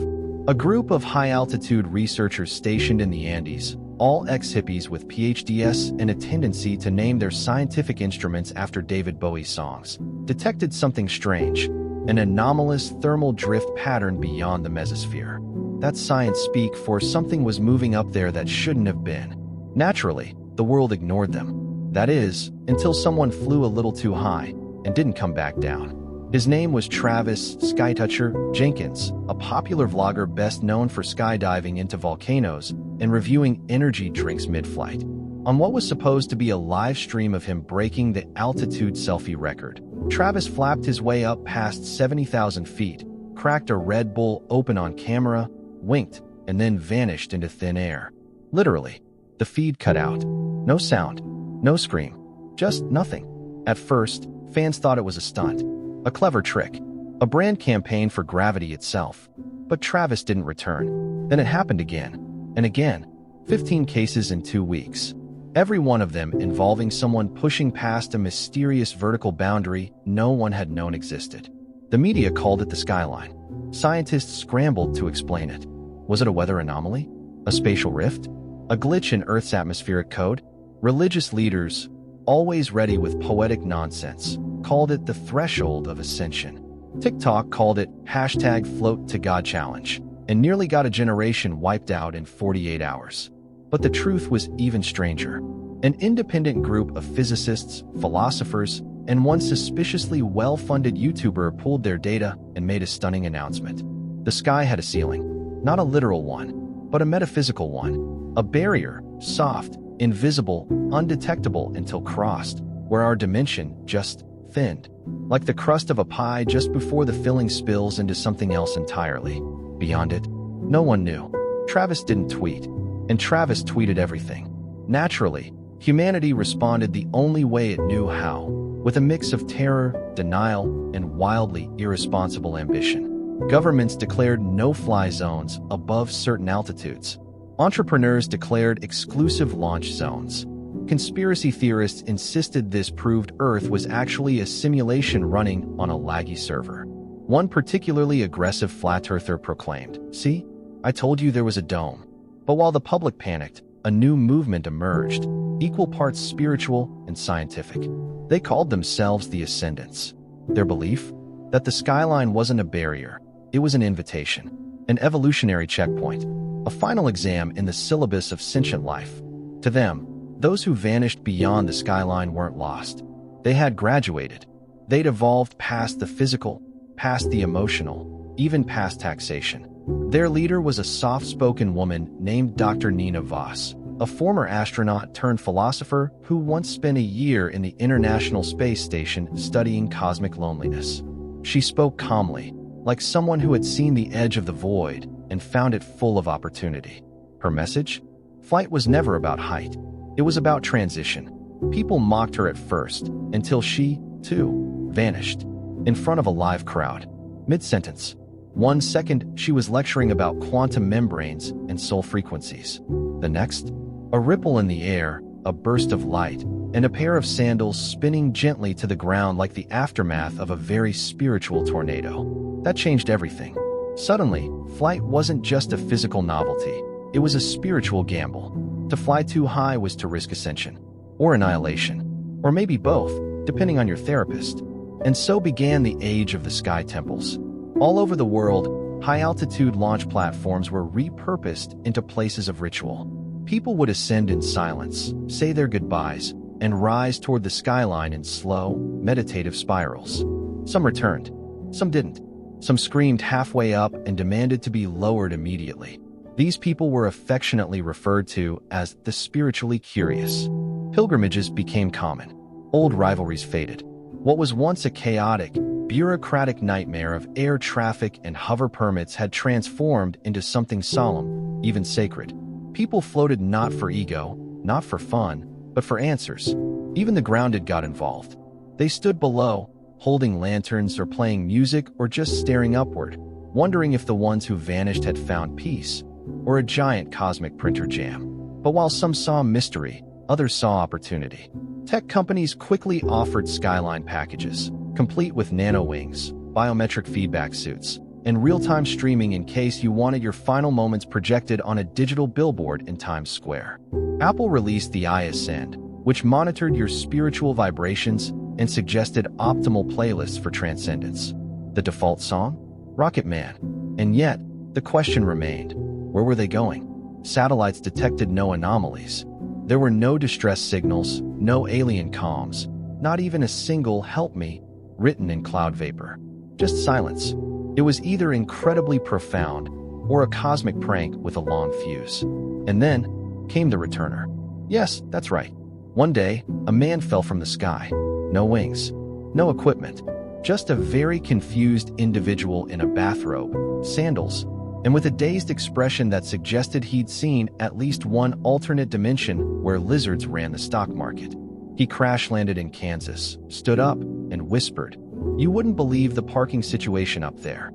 A group of high-altitude researchers stationed in the Andes, all ex-hippies with PhDs and a tendency to name their scientific instruments after David Bowie songs, detected something strange, an anomalous thermal drift pattern beyond the mesosphere. That's science speak for something was moving up there that shouldn't have been. Naturally, the world ignored them. That is, until someone flew a little too high and didn't come back down. His name was Travis Skytoucher Jenkins, a popular vlogger best known for skydiving into volcanoes and reviewing energy drinks mid-flight. On what was supposed to be a live stream of him breaking the altitude selfie record, Travis flapped his way up past 70,000 feet, cracked a Red Bull open on camera, winked, and then vanished into thin air. Literally, the feed cut out. No sound, no scream, just nothing. At first, fans thought it was a stunt. A clever trick, a brand campaign for gravity itself. But Travis didn't return. Then it happened again, and again. 15 cases in 2 weeks. Every one of them involving someone pushing past a mysterious vertical boundary no one had known existed. The media called it the Skyline. Scientists scrambled to explain it. Was it a weather anomaly? A spatial rift? A glitch in Earth's atmospheric code? Religious leaders, always ready with poetic nonsense, called it the threshold of Ascension. TikTok called it #FloatToGodChallenge and nearly got a generation wiped out in 48 hours. But the truth was even stranger. An independent group of physicists, philosophers, and one suspiciously well-funded YouTuber pulled their data and made a stunning announcement. The sky had a ceiling, not a literal one, but a metaphysical one. A barrier, soft, invisible, undetectable until crossed, where our dimension just thinned, like the crust of a pie just before the filling spills into something else entirely. Beyond it, no one knew. Travis didn't tweet, and Travis tweeted everything. Naturally, Humanity responded the only way it knew how, with a mix of terror, denial, and wildly irresponsible ambition. Governments declared no-fly zones above certain altitudes. Entrepreneurs declared exclusive launch zones. Conspiracy theorists insisted this proved Earth was actually a simulation running on a laggy server. One particularly aggressive flat-earther proclaimed, "See, I told you there was a dome." But while the public panicked, a new movement emerged, equal parts spiritual and scientific. They called themselves the Ascendants. Their belief? That the skyline wasn't a barrier, it was an invitation, an evolutionary checkpoint, a final exam in the syllabus of sentient life. To them, those who vanished beyond the skyline weren't lost. They had graduated. They'd evolved past the physical, past the emotional, even past taxation. Their leader was a soft-spoken woman named Dr. Nina Voss, a former astronaut turned philosopher who once spent a year in the International Space Station studying cosmic loneliness. She spoke calmly, like someone who had seen the edge of the void and found it full of opportunity. Her message? Flight was never about height. It was about transition. People mocked her at first, until she, too, vanished. In front of a live crowd. Mid-sentence. 1 second, she was lecturing about quantum membranes and soul frequencies. The next, a ripple in the air, a burst of light, and a pair of sandals spinning gently to the ground like the aftermath of a very spiritual tornado. That changed everything. Suddenly, flight wasn't just a physical novelty. It was a spiritual gamble. To fly too high was to risk ascension, or annihilation, or maybe both, depending on your therapist. And so began the age of the sky temples. All over the world, high-altitude launch platforms were repurposed into places of ritual. People would ascend in silence, say their goodbyes, and rise toward the skyline in slow, meditative spirals. Some returned. Some didn't. Some screamed halfway up and demanded to be lowered immediately. These people were affectionately referred to as the spiritually curious. Pilgrimages became common. Old rivalries faded. What was once a chaotic, bureaucratic nightmare of air traffic and hover permits had transformed into something solemn, even sacred. People floated not for ego, not for fun, but for answers. Even the grounded got involved. They stood below, holding lanterns or playing music or just staring upward, wondering if the ones who vanished had found peace, or a giant cosmic printer jam. But while some saw mystery, others saw opportunity. Tech companies quickly offered Skyline packages, complete with nano wings, biometric feedback suits, and real-time streaming in case you wanted your final moments projected on a digital billboard in Times Square. Apple released the iAscend, which monitored your spiritual vibrations and suggested optimal playlists for transcendence. The default song? Rocket Man. And yet, the question remained, where were they going? Satellites detected no anomalies. There were no distress signals, no alien comms, not even a single "help me" written in cloud vapor. Just silence. It was either incredibly profound or a cosmic prank with a long fuse. And then came the returner. Yes, that's right. One day, a man fell from the sky. No wings, no equipment, just a very confused individual in a bathrobe, sandals, and with a dazed expression that suggested he'd seen at least one alternate dimension where lizards ran the stock market. He crash-landed in Kansas, stood up, and whispered, "You wouldn't believe the parking situation up there."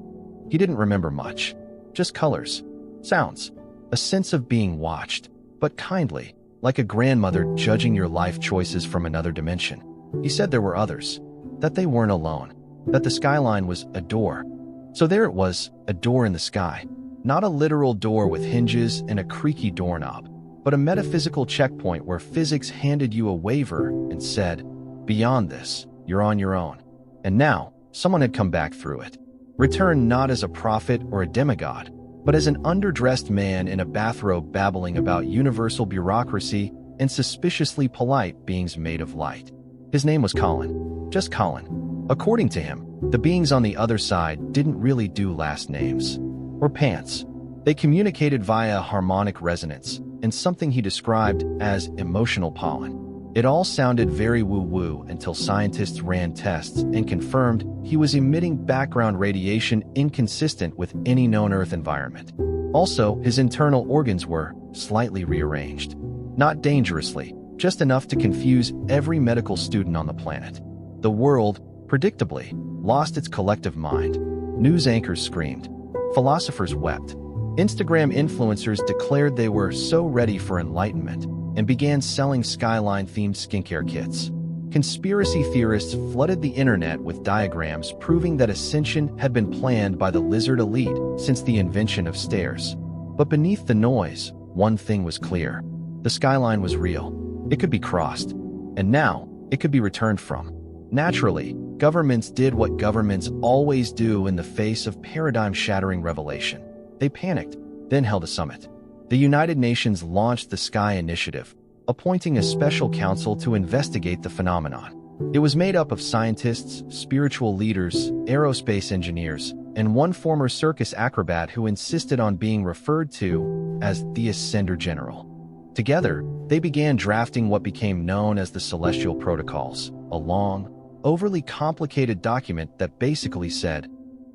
He didn't remember much. Just colors, sounds, a sense of being watched, but kindly, like a grandmother judging your life choices from another dimension. He said there were others, that they weren't alone, that the skyline was a door. So there it was, a door in the sky. Not a literal door with hinges and a creaky doorknob, but a metaphysical checkpoint where physics handed you a waiver and said, "Beyond this, you're on your own." And now, someone had come back through it. Returned not as a prophet or a demigod, but as an underdressed man in a bathrobe babbling about universal bureaucracy and suspiciously polite beings made of light. His name was Colin. Just Colin. According to him, the beings on the other side didn't really do last names. Or pants. They communicated via harmonic resonance and something he described as emotional pollen. It all sounded very woo-woo until scientists ran tests and confirmed he was emitting background radiation inconsistent with any known Earth environment. Also, his internal organs were slightly rearranged. Not dangerously, just enough to confuse every medical student on the planet. The world, predictably, lost its collective mind. News anchors screamed. Philosophers wept. Instagram influencers declared they were so ready for enlightenment and began selling Skyline-themed skincare kits. Conspiracy theorists flooded the internet with diagrams proving that Ascension had been planned by the lizard elite since the invention of stairs. But beneath the noise, one thing was clear. The skyline was real. It could be crossed. And now, it could be returned from. Naturally, governments did what governments always do in the face of paradigm-shattering revelation. They panicked, then held a summit. The United Nations launched the Sky Initiative, appointing a special council to investigate the phenomenon. It was made up of scientists, spiritual leaders, aerospace engineers, and one former circus acrobat who insisted on being referred to as the Ascender General. Together, they began drafting what became known as the Celestial Protocols, a long, overly complicated document that basically said,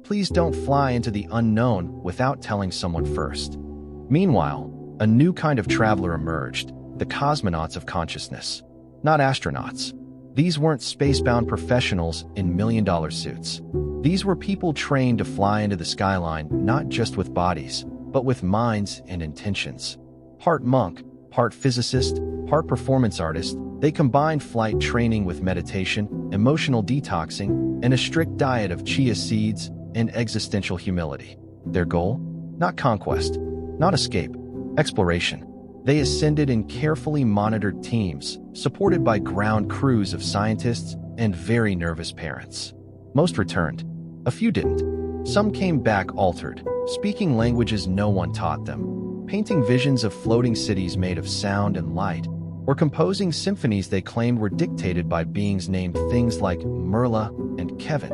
"Please don't fly into the unknown without telling someone first." Meanwhile, a new kind of traveler emerged, the cosmonauts of consciousness. Not astronauts. These weren't space-bound professionals in million-dollar suits. These were people trained to fly into the skyline not just with bodies, but with minds and intentions. Part monk, part physicist, part performance artist, they combined flight training with meditation, emotional detoxing, and a strict diet of chia seeds and existential humility. Their goal? Not conquest, not escape, exploration. They ascended in carefully monitored teams, supported by ground crews of scientists and very nervous parents. Most returned. A few didn't. Some came back altered, speaking languages no one taught them, painting visions of floating cities made of sound and light, or composing symphonies they claimed were dictated by beings named things like Merla and Kevin.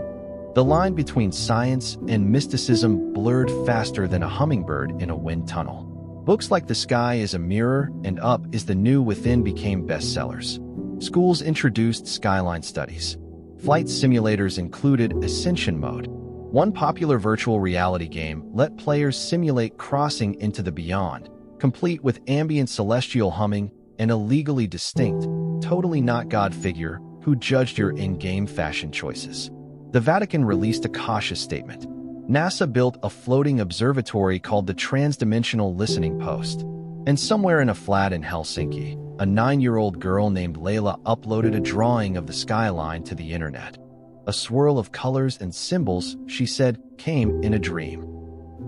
The line between science and mysticism blurred faster than a hummingbird in a wind tunnel. Books like The Sky is a Mirror and Up is the New Within became bestsellers. Schools introduced skyline studies. Flight simulators included Ascension mode. One popular virtual reality game let players simulate crossing into the beyond, complete with ambient celestial humming and a legally distinct, totally not God figure who judged your in-game fashion choices. The Vatican released a cautious statement. NASA built a floating observatory called the Transdimensional Listening Post. And somewhere in a flat in Helsinki, a 9-year-old girl named Layla uploaded a drawing of the skyline to the internet. A swirl of colors and symbols, she said, came in a dream.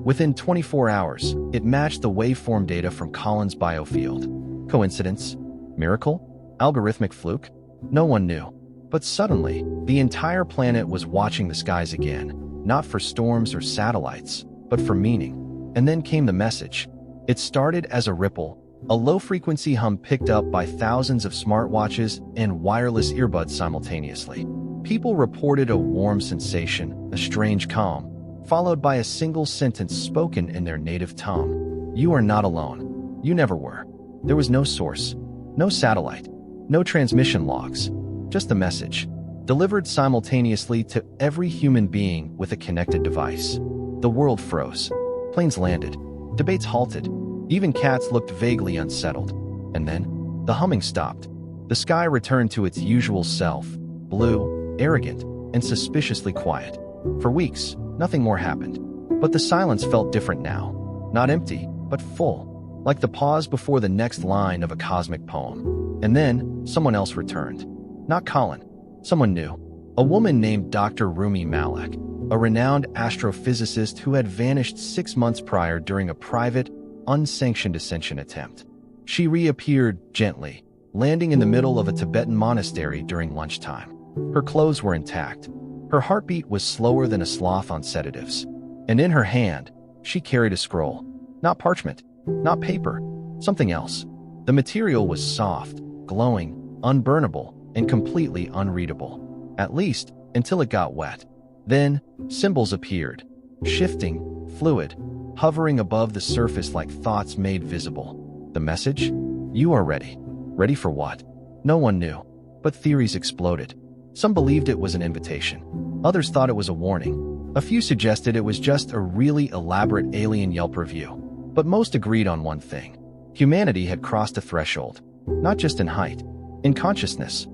Within 24 hours, it matched the waveform data from Colin's biofield. Coincidence? Miracle? Algorithmic fluke? No one knew. But suddenly, the entire planet was watching the skies again. Not for storms or satellites, but for meaning. And then came the message. It started as a ripple, a low-frequency hum picked up by thousands of smartwatches and wireless earbuds simultaneously. People reported a warm sensation, a strange calm, followed by a single sentence spoken in their native tongue. You are not alone. You never were. There was no source, no satellite, no transmission logs, just the message, delivered simultaneously to every human being with a connected device. The world froze. Planes landed. Debates halted. Even cats looked vaguely unsettled. And then, the humming stopped. The sky returned to its usual self, blue, arrogant, and suspiciously quiet. For weeks, nothing more happened. But the silence felt different now. Not empty, but full. Like the pause before the next line of a cosmic poem. And then, someone else returned. Not Colin. Someone new. A woman named Dr. Rumi Malek, a renowned astrophysicist who had vanished 6 months prior during a private, unsanctioned ascension attempt. She reappeared gently, landing in the middle of a Tibetan monastery during lunchtime. Her clothes were intact. Her heartbeat was slower than a sloth on sedatives. And in her hand, she carried a scroll. Not parchment, not paper, something else. The material was soft, glowing, unburnable, and completely unreadable. At least, until it got wet. Then, symbols appeared. Shifting, fluid, hovering above the surface like thoughts made visible. The message? You are ready. Ready for what? No one knew. But theories exploded. Some believed it was an invitation. Others thought it was a warning. A few suggested it was just a really elaborate alien Yelp review. But most agreed on one thing. Humanity had crossed a threshold. not just in height, in consciousness.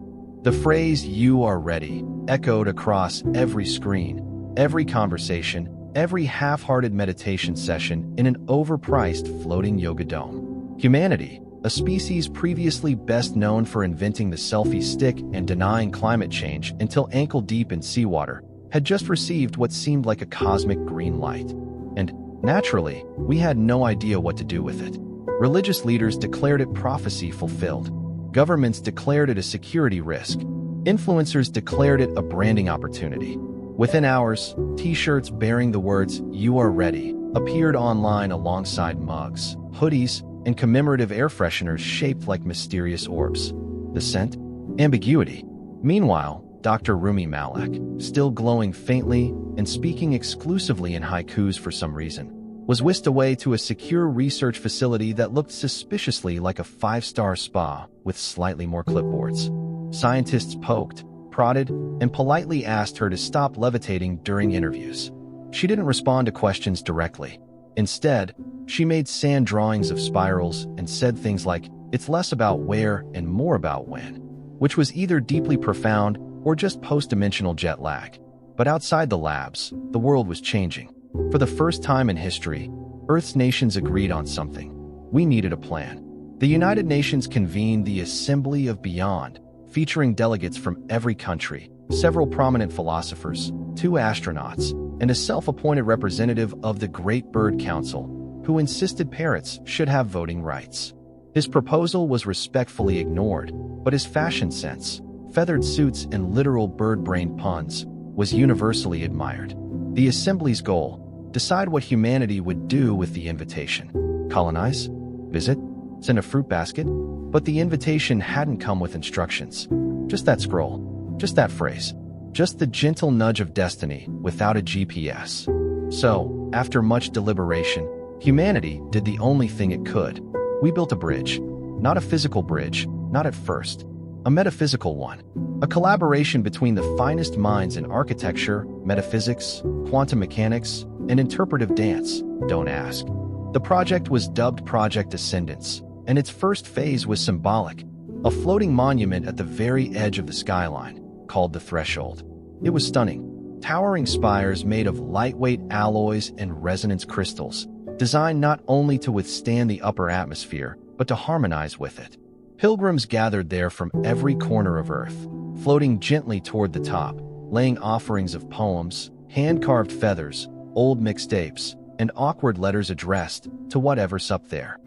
The phrase, "you are ready," echoed across every screen, every conversation, every half-hearted meditation session in an overpriced floating yoga dome. Humanity, a species previously best known for inventing the selfie stick and denying climate change until ankle-deep in seawater, had just received what seemed like a cosmic green light. And, naturally, we had no idea what to do with it. Religious leaders declared it prophecy fulfilled. Governments declared it a security risk. Influencers declared it a branding opportunity. Within hours, t-shirts bearing the words, "You are ready," appeared online alongside mugs, hoodies, and commemorative air fresheners shaped like mysterious orbs. The scent? Ambiguity. Meanwhile, Dr. Rumi Malek, still glowing faintly and speaking exclusively in haikus for some reason, was whisked away to a secure research facility that looked suspiciously like a five-star spa with slightly more clipboards. Scientists poked, prodded, and politely asked her to stop levitating during interviews. She didn't respond to questions directly. Instead, she made sand drawings of spirals and said things like, "It's less about where and more about when," which was either deeply profound or just post-dimensional jet lag. But outside the labs, the world was changing. For the first time in history, Earth's nations agreed on something. We needed a plan. The United Nations convened the Assembly of Beyond, featuring delegates from every country, several prominent philosophers, 2 astronauts, and a self-appointed representative of the Great Bird Council, who insisted parrots should have voting rights. His proposal was respectfully ignored, but his fashion sense, feathered suits, and literal bird-brained puns was universally admired. The Assembly's goal: decide what humanity would do with the invitation. Colonize? Visit? Send a fruit basket? But the invitation hadn't come with instructions. Just that scroll. Just that phrase. Just the gentle nudge of destiny without a GPS. So, after much deliberation, humanity did the only thing it could. We built a bridge. Not a physical bridge, not at first. A metaphysical one. A collaboration between the finest minds in architecture, metaphysics, quantum mechanics, and interpretive dance, don't ask. The project was dubbed Project Ascendance, and its first phase was symbolic, a floating monument at the very edge of the skyline, called the Threshold. It was stunning. Towering spires made of lightweight alloys and resonance crystals, designed not only to withstand the upper atmosphere, but to harmonize with it. Pilgrims gathered there from every corner of Earth, floating gently toward the top, laying offerings of poems, hand-carved feathers, old mixtapes, and awkward letters addressed to whatever's up there.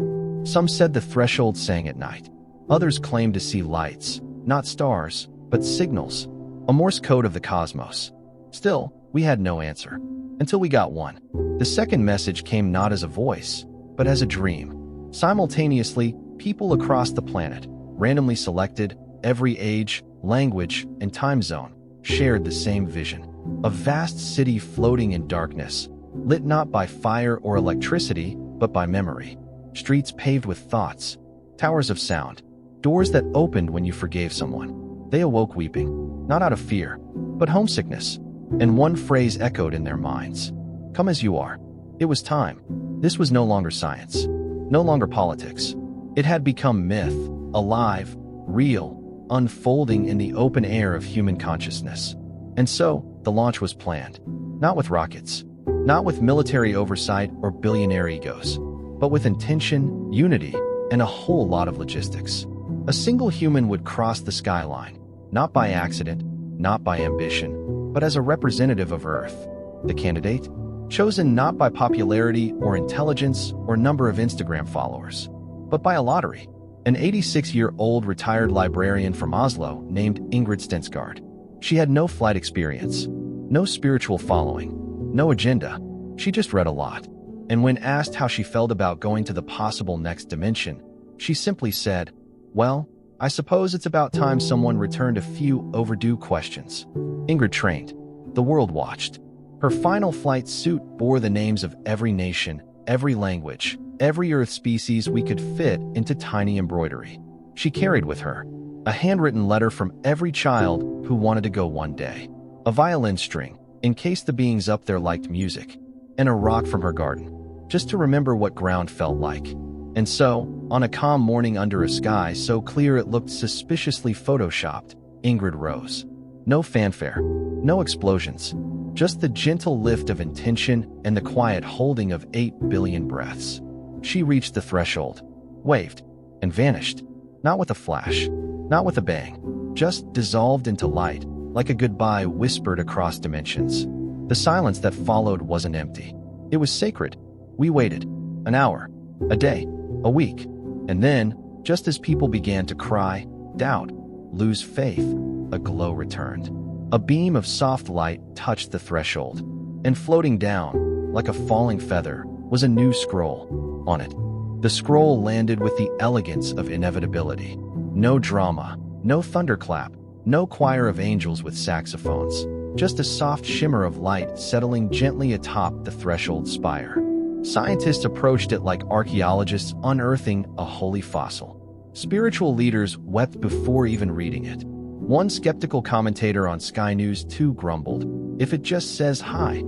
Some said the threshold sang at night. Others claimed to see lights, not stars, but signals, a Morse code of the cosmos. Still, we had no answer, until we got one. The second message came not as a voice, but as a dream. Simultaneously, people across the planet, randomly selected, every age, language, and time zone, shared the same vision. A vast city floating in darkness, lit not by fire or electricity, but by memory. Streets paved with thoughts, towers of sound, doors that opened when you forgave someone. They awoke weeping, not out of fear, but homesickness, and one phrase echoed in their minds: "Come as you are." It was time. This was no longer science, no longer politics. It had become myth, alive, real, unfolding in the open air of human consciousness. And so, the launch was planned, not with rockets, not with military oversight or billionaire egos, but with intention, unity, and a whole lot of logistics. A single human would cross the skyline, not by accident, not by ambition, but as a representative of Earth. The candidate? Chosen not by popularity or intelligence or number of Instagram followers, but by a lottery. An 86-year-old retired librarian from Oslo named Ingrid Stensgaard. She had no flight experience, no spiritual following, no agenda. She just read a lot. And when asked how she felt about going to the possible next dimension, she simply said, "Well, I suppose it's about time someone returned a few overdue questions." Ingrid trained. The world watched. Her final flight suit bore the names of every nation, every language, every Earth species we could fit into tiny embroidery. She carried with her a handwritten letter from every child who wanted to go one day, a violin string, in case the beings up there liked music, and a rock from her garden, just to remember what ground felt like. And so, On a calm morning under a sky so clear it looked suspiciously photoshopped, Ingrid rose. No fanfare, no explosions, just the gentle lift of intention and the quiet holding of 8 billion breaths. She reached the threshold, waved, and vanished. Not with a flash, not with a bang, just dissolved into light, like a goodbye whispered across dimensions. The silence that followed wasn't empty. It was sacred. We waited. An hour, a day, a week. And then, just as people began to cry, doubt, lose faith, a glow returned. A beam of soft light touched the threshold, and floating down, like a falling feather, was a new scroll. On it, the scroll landed with the elegance of inevitability. No drama, no thunderclap, no choir of angels with saxophones, just a soft shimmer of light settling gently atop the threshold spire. Scientists approached it like archaeologists unearthing a holy fossil. Spiritual leaders wept before even reading it. One skeptical commentator on Sky News 2 grumbled, "If it just says hi,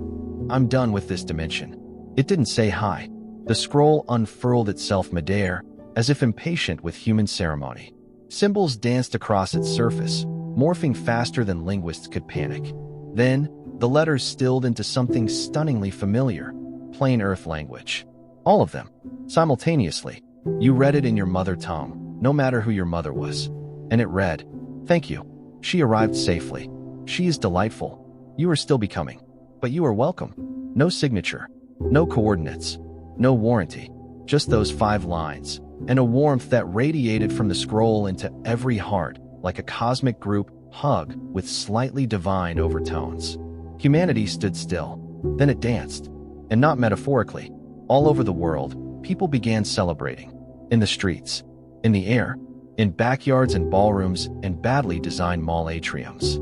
I'm done with this dimension." It didn't say hi. The scroll unfurled itself midair, as if impatient with human ceremony. Symbols danced across its surface, morphing faster than linguists could panic. Then, the letters stilled into something stunningly familiar. Plain Earth language. All of them. Simultaneously. You read it in your mother tongue, no matter who your mother was. And it read, "Thank you. She arrived safely. She is delightful. You are still becoming. But you are welcome." No signature. No coordinates. No warranty. Just those 5 lines. And a warmth that radiated from the scroll into every heart, like a cosmic group hug with slightly divine overtones. Humanity stood still. Then it danced. And not metaphorically. All over the world, people began celebrating. In the streets, in the air, in backyards and ballrooms and badly designed mall atriums.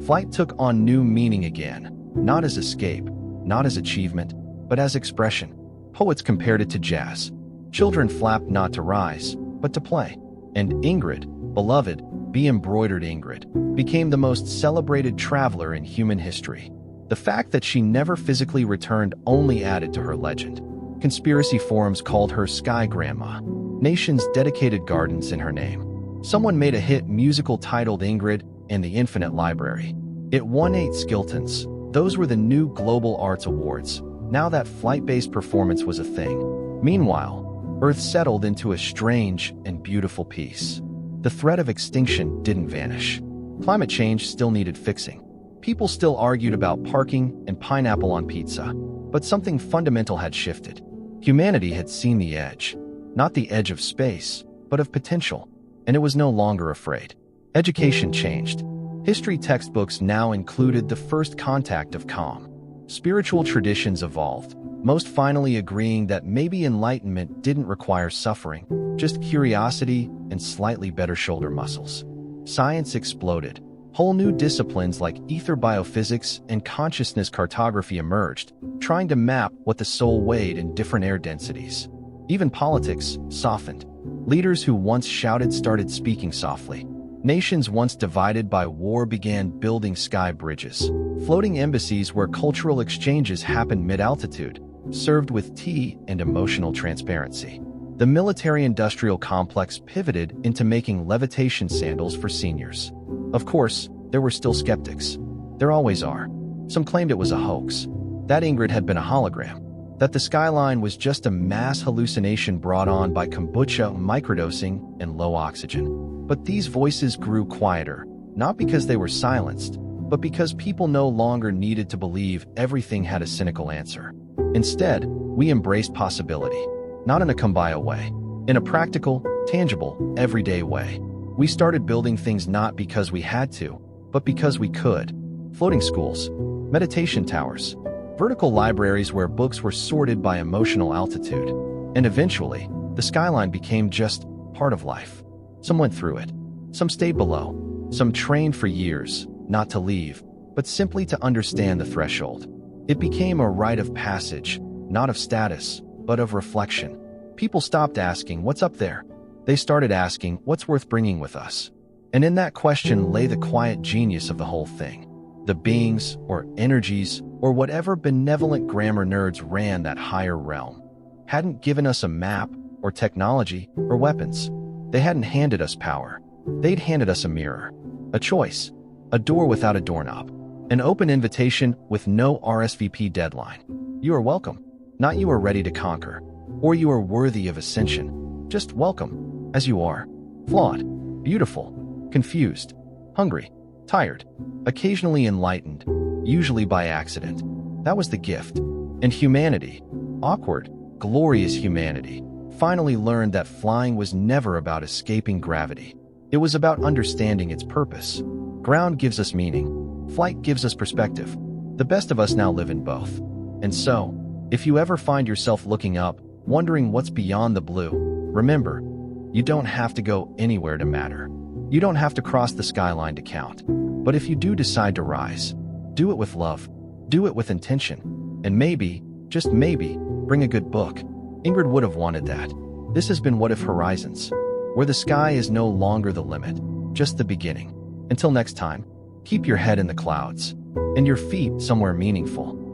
Flight took on new meaning again, not as escape, not as achievement, but as expression. Poets compared it to jazz. Children flapped not to rise, but to play. And Ingrid, beloved, be-embroidered Ingrid, became the most celebrated traveler in human history. The fact that she never physically returned only added to her legend. Conspiracy forums called her Sky Grandma. Nations dedicated gardens in her name. Someone made a hit musical titled Ingrid and the Infinite Library. It won 8 Skiltons. Those were the new Global Arts Awards. Now that flight-based performance was a thing. Meanwhile, Earth settled into a strange and beautiful peace. The threat of extinction didn't vanish. Climate change still needed fixing. People still argued about parking and pineapple on pizza, but something fundamental had shifted. Humanity had seen the edge. Not the edge of space, but of potential, and it was no longer afraid. Education changed. History textbooks now included the first contact of calm. Spiritual traditions evolved, most finally agreeing that maybe enlightenment didn't require suffering, just curiosity and slightly better shoulder muscles. Science exploded. Whole new disciplines like ether biophysics and consciousness cartography emerged, trying to map what the soul weighed in different air densities. Even politics softened. Leaders who once shouted started speaking softly. Nations once divided by war began building sky bridges. Floating embassies where cultural exchanges happened mid-altitude, served with tea and emotional transparency. The military-industrial complex pivoted into making levitation sandals for seniors. Of course, there were still skeptics. There always are. Some claimed it was a hoax, that Ingrid had been a hologram, that the skyline was just a mass hallucination brought on by kombucha microdosing and low oxygen. But these voices grew quieter, not because they were silenced, but because people no longer needed to believe everything had a cynical answer. Instead, we embraced possibility, not in a kumbaya way, in a practical, tangible, everyday way. We started building things not because we had to, but because we could. Floating schools, meditation towers, vertical libraries where books were sorted by emotional altitude. And eventually, the skyline became just part of life. Some went through it. Some stayed below. Some trained for years, not to leave, but simply to understand the threshold. It became a rite of passage, not of status, but of reflection. People stopped asking, "What's up there?" They started asking, "What's worth bringing with us?" And in that question lay the quiet genius of the whole thing. The beings, or energies, or whatever benevolent grammar nerds ran that higher realm, hadn't given us a map, or technology, or weapons. They hadn't handed us power. They'd handed us a mirror, a choice, a door without a doorknob, an open invitation with no RSVP deadline. You are welcome, not you are ready to conquer, or you are worthy of ascension. Just welcome, as you are. Flawed, beautiful, confused, hungry, tired, occasionally enlightened, usually by accident. That was the gift. And humanity, awkward, glorious humanity, finally learned that flying was never about escaping gravity. It was about understanding its purpose. Ground gives us meaning. Flight gives us perspective. The best of us now live in both. And so, if you ever find yourself looking up, wondering what's beyond the blue, remember, you don't have to go anywhere to matter. You don't have to cross the skyline to count. But if you do decide to rise, do it with love, do it with intention, and maybe, just maybe, bring a good book. Ingrid would have wanted that. This has been What If Horizons, where the sky is no longer the limit, just the beginning. Until next time, keep your head in the clouds and your feet somewhere meaningful.